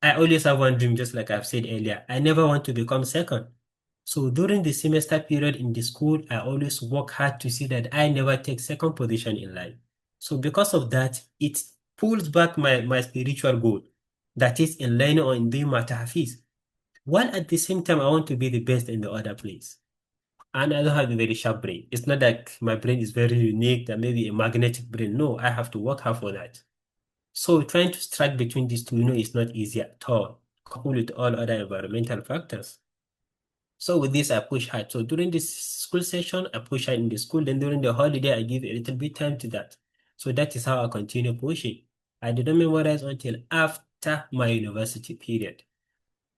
S2: I always have one dream, just like I've said earlier. I never want to become second. So during the semester period in the school, I always work hard to see that I never take second position in life. So because of that, it pulls back my spiritual goal, that is in learning or in doing my tahfiz. While at the same time, I want to be the best in the other place. And I don't have a very sharp brain. It's not like my brain is very unique, that maybe a magnetic brain. No, I have to work hard for that. So trying to strike between these two, is not easy at all, coupled with all other environmental factors. So with this, I push hard. So during this school session, I push hard in the school. Then during the holiday, I give a little bit time to that. So that is how I continue pushing. I didn't memorize until after my university period.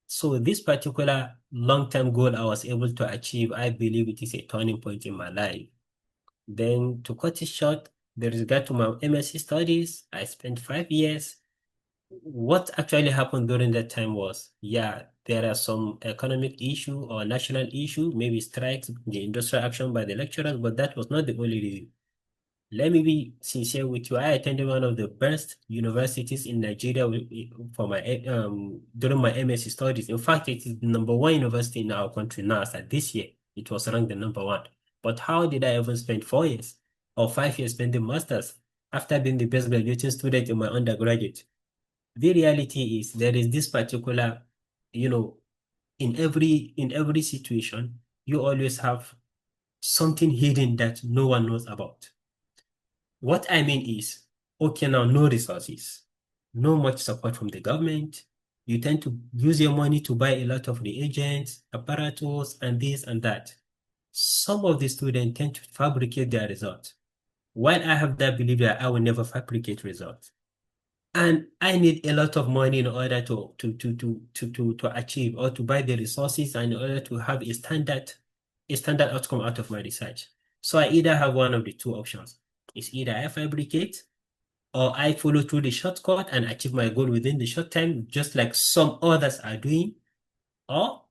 S2: So this particular long-term goal I was able to achieve, I believe it is a turning point in my life. Then to cut it short, there is regard to my MSc studies, I spent 5 years. What actually happened during that time was, yeah, there are some economic issue or national issue, maybe strikes, the industrial action by the lecturers, but that was not the only reason. Let me be sincere with you. I attended one of the best universities in Nigeria for my during my MSc studies. In fact, it is the number one university in our country now. As at this year, it was ranked the number one. But how did I even spend 4 years or 5 years spending masters after being the best graduating student in my undergraduate? The reality is there is this particular, you know, in every situation, you always have something hidden that no one knows about. What I mean is, okay, now no resources, no much support from the government. You tend to use your money to buy a lot of reagents, apparatus, and this and that. Some of the students tend to fabricate their results. While I have that belief that I will never fabricate results. And I need a lot of money in order to achieve or to buy the resources and in order to have a standard outcome out of my research. So I either have one of the two options. It's either I fabricate or I follow through the shortcut and achieve my goal within the short time, just like some others are doing, or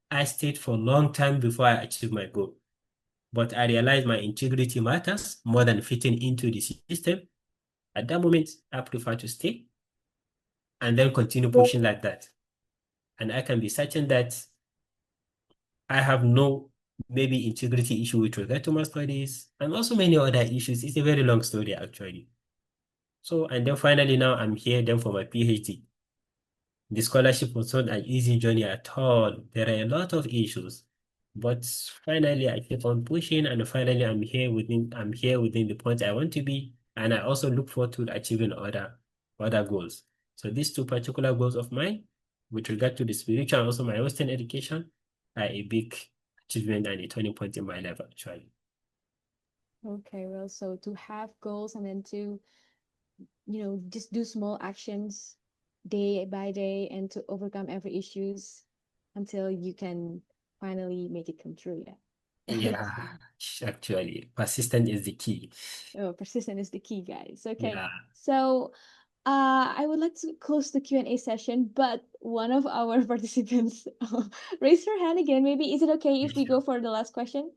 S2: I stayed for a long time before I achieve my goal. But I realize my integrity matters more than fitting into the system. At that moment, I prefer to stay and then continue pushing like that. And I can be certain that I have no maybe integrity issue with regard to my studies and also many other issues. It's a very long story actually. So, and then finally now I'm here then for my PhD. The scholarship was not an easy journey at all. There are a lot of issues, but finally I keep on pushing, and finally I'm here within the point I want to be, and I also look forward to achieving other goals. So these two particular goals of mine, with regard to the spiritual and also my Western education, are a big achievement and a turning point in my life actually.
S5: Okay, well, so to have goals and then to, just do small actions day by day and to overcome every issues until you can finally make it come true. Yeah.
S2: Yeah, actually, persistent is the key.
S5: Oh, persistent is the key, guys. Okay.
S2: Yeah.
S5: So, I would like to close the Q&A session, but one of our participants raised her hand again. Maybe is it okay if we go for the last question?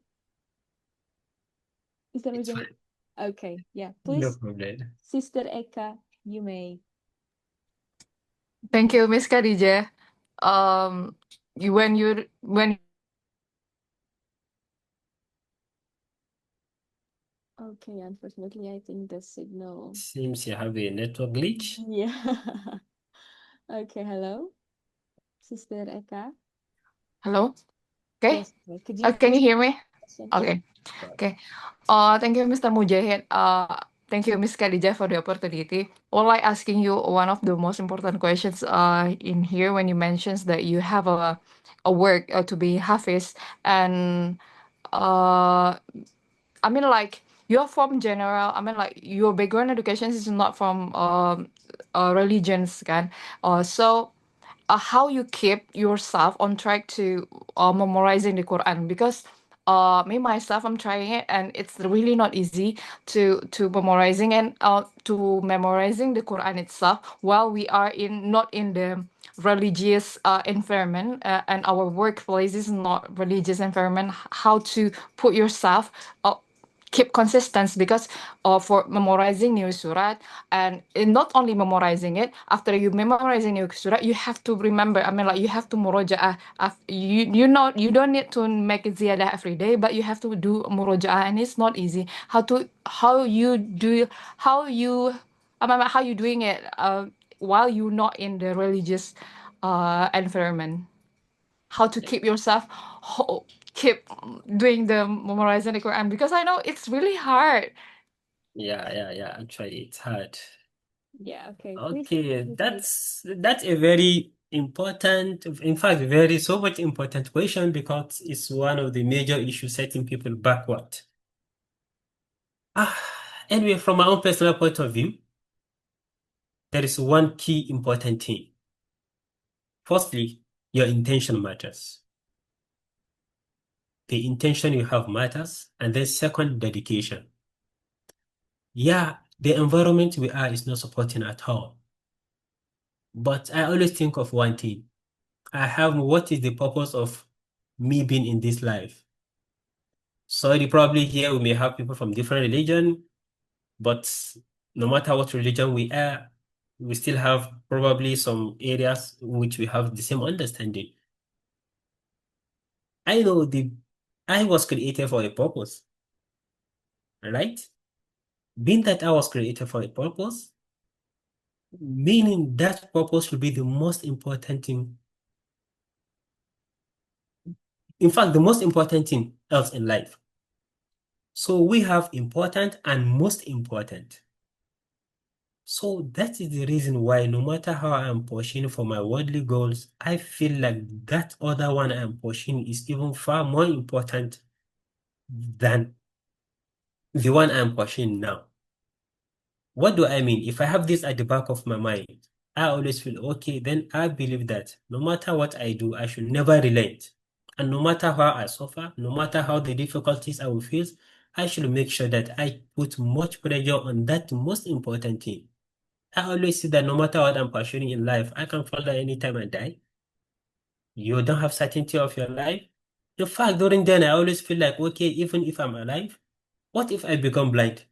S5: Mr.
S2: It's
S5: Mujahid?
S2: fine.
S5: Okay, yeah.
S2: No
S5: Please,
S2: problem.
S5: Sister Eka, you may.
S3: Thank you, Miss Khadija. When
S5: Okay, unfortunately, I think the signal.
S2: Seems you have a network glitch.
S5: Yeah. Okay, hello, Sister Eka.
S3: hello, okay,
S5: Yes, could you
S3: can you
S5: please
S3: hear me?
S5: question? Yeah.
S3: Okay, okay. Thank you, Mr. Mujahid. Thank you, Miss Khadija, for the opportunity. All I asking you one of the most important questions in here when you mentions that you have a work to be Hafiz, and uh I mean, like, you're from general. I mean, like, your background education is not from religions, kan? So how you keep yourself on track to memorizing the Quran? Because me myself, I'm trying it, and it's really not easy to memorizing and to memorizing the Quran itself while we are in not in the religious environment, and our workplace is not religious environment. How to put yourself keep consistency, because for memorizing new surat, and not only memorizing it, after you memorizing new surat, you have to remember. I mean, like, you have to murojaah. You don't need to make it ziyadah every day, but you have to do murojaah, and it's not easy. How you do how you I mean, how you doing it while you're not in the religious environment? How to keep yourself keep doing the memorizing the Quran, because I know it's really hard.
S2: Yeah. Actually, it's hard.
S5: Yeah, okay. Please,
S2: Okay,
S5: please.
S2: that's a very important, in fact, very so much important question because it's one of the major issues setting people backward. Ah, anyway, from my own personal point of view, there is one key important thing. Firstly, your intention matters. The intention you have matters. And then second, dedication. Yeah, the environment we are is not supporting at all. But I always think of one thing. What is the purpose of me being in this life? Sorry, probably here we may have people from different religion, but no matter what religion we are, we still have probably some areas in which we have the same understanding. I know I was created for a purpose, right? Being that I was created for a purpose, meaning that purpose should be the most important thing. In fact, the most important thing else in life. So we have important and most important. So that is the reason why no matter how I'm pushing for my worldly goals, I feel like that other one I'm pushing is even far more important than the one I'm pushing now. What do I mean? If I have this at the back of my mind, I always feel okay, then I believe that no matter what I do, I should never relent. And no matter how I suffer, no matter how the difficulties I will face, I should make sure that I put much pressure on that most important thing. I always see that no matter what I'm pursuing in life, I can fall down anytime I die. You don't have certainty of your life. In fact, during then, I always feel like, okay, even if I'm alive, what if I become blind?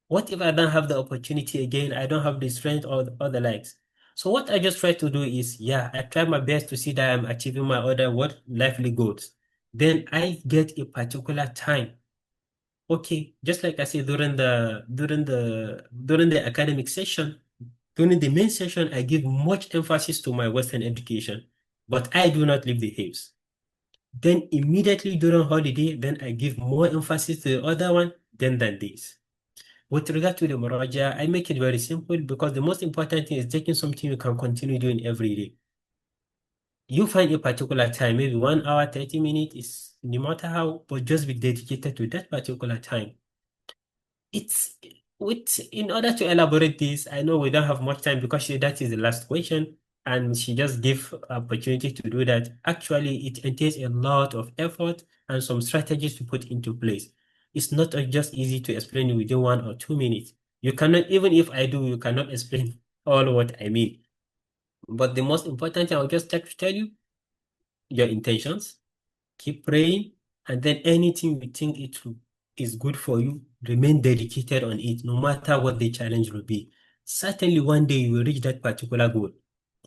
S2: What if I don't have the opportunity again? I don't have the strength or the likes. So what I just try to do is, yeah, I try my best to see that I'm achieving my other what lively goals. Then I get a particular time. Okay, just like I said during the academic session, during the main session, I give much emphasis to my Western education, but I do not leave the Hips. Then immediately during holiday, then I give more emphasis to the other one than this. With regard to the Muraja, I make it very simple because the most important thing is taking something you can continue doing every day. You find a particular time, maybe 1 hour, 30 minutes, is no matter how, but just be dedicated to that particular time. It's in order to elaborate this, I know we don't have much time because that is the last question, and she just gave opportunity to do that. Actually, it entails a lot of effort and some strategies to put into place. It's not just easy to explain within 1 or 2 minutes. You cannot, even if I do, you cannot explain all what I mean. But the most important thing I'll just like to tell you, your intentions, keep praying, and then anything you think is good for you, remain dedicated on it, no matter what the challenge will be. Certainly one day you will reach that particular goal.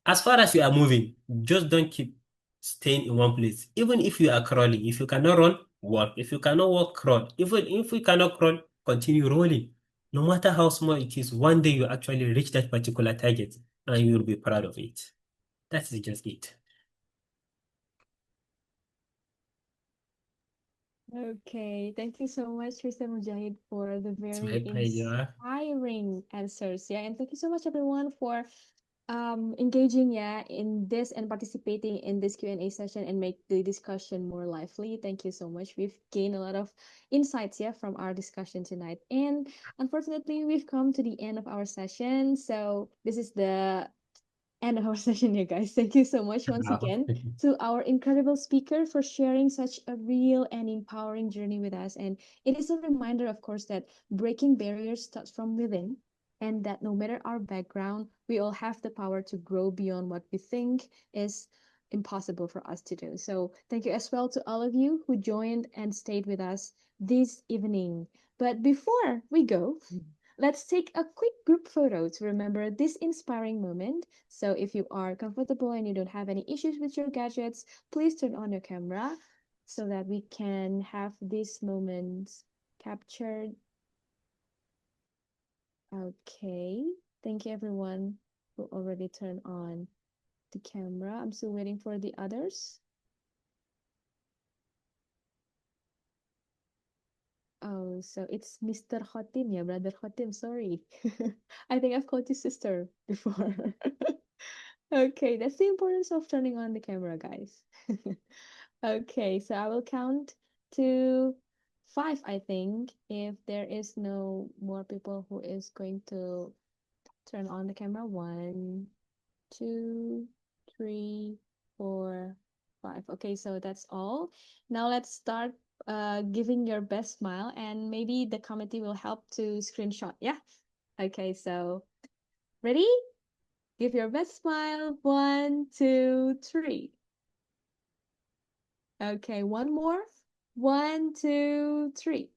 S2: As far as you are moving, just don't keep staying in one place. Even if you are crawling, if you cannot run, walk. If you cannot walk, crawl. Even if you cannot crawl, continue rolling. No matter how small it is, one day you actually reach that particular target and you will be proud of it. That's just it.
S5: Okay, thank you so much, Mr. Mujahid, for the
S2: It's
S5: very
S2: my pleasure.
S5: inspiring answers. Yeah, and thank you so much, everyone, for engaging, yeah, in this and participating in this Q&A session and make the discussion more lively. Thank you so much. We've gained a lot of insights, yeah, from our discussion tonight. And unfortunately, we've come to the end of our session. So this is the end of our session here, guys. Thank you so much once again to our incredible speaker for sharing such a real and empowering journey with us. And it is a reminder, of course, that breaking barriers starts from within, and that no matter our background, we all have the power to grow beyond what we think is impossible for us to do. So thank you as well to all of you who joined and stayed with us this evening. But before we go, let's take a quick group photo to remember this inspiring moment. So if you are comfortable and you don't have any issues with your gadgets, please turn on your camera so that we can have this moment captured. Okay. Thank you everyone who already turned on the camera. I'm still waiting for the others. Oh, so it's Mr. Khotim, yeah, Brother Khotim, sorry. I think I've called you sister before. Okay, that's the importance of turning on the camera, guys. Okay, so I will count to five, I think, if there is no more people who is going to turn on the camera. One, two, three, four, five. Okay, so that's all. Now let's start giving your best smile, and maybe the committee will help to screenshot. Yeah. Okay, so ready? Give your best smile. One, two, three. Okay, one more. One, two, three.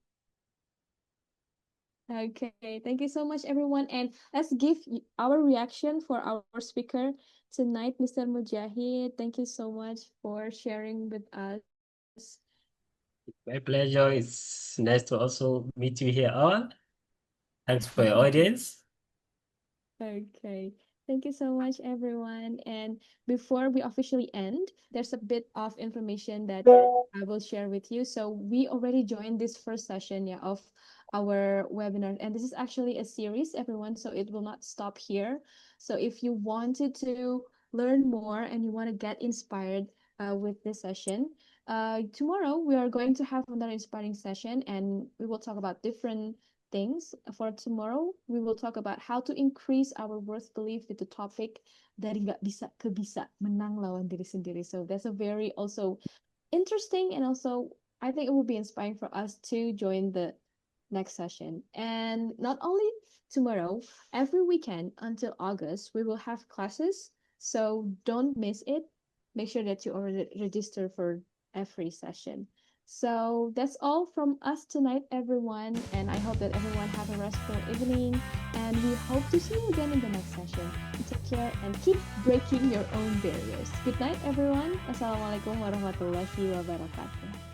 S5: Okay, thank you so much, everyone. And let's give our reaction for our speaker tonight, Mr. Mujahid. Thank you so much for sharing with us.
S2: My pleasure. It's nice to also meet you here all. Thanks for your audience.
S5: Okay. Thank you so much, everyone. And before we officially end, there's a bit of information that I will share with you. So we already joined this first session, yeah, of our webinar, and this is actually a series, everyone. So it will not stop here. So if you wanted to learn more and you want to get inspired with this session, tomorrow we are going to have another inspiring session, and we will talk about different things. For tomorrow, we will talk about how to increase our worth belief with the topic dari nggak bisa ke bisa, menang lawan diri sendiri. So that's a very also interesting, and also I think it will be inspiring for us to join the next session. And not only tomorrow, every weekend until August, we will have classes. So don't miss it. Make sure that you already register for every session. So that's all from us tonight, everyone. And I hope that everyone have a restful evening. And we hope to see you again in the next session. Take care and keep breaking your own barriers. Good night, everyone. Assalamualaikum warahmatullahi wabarakatuh.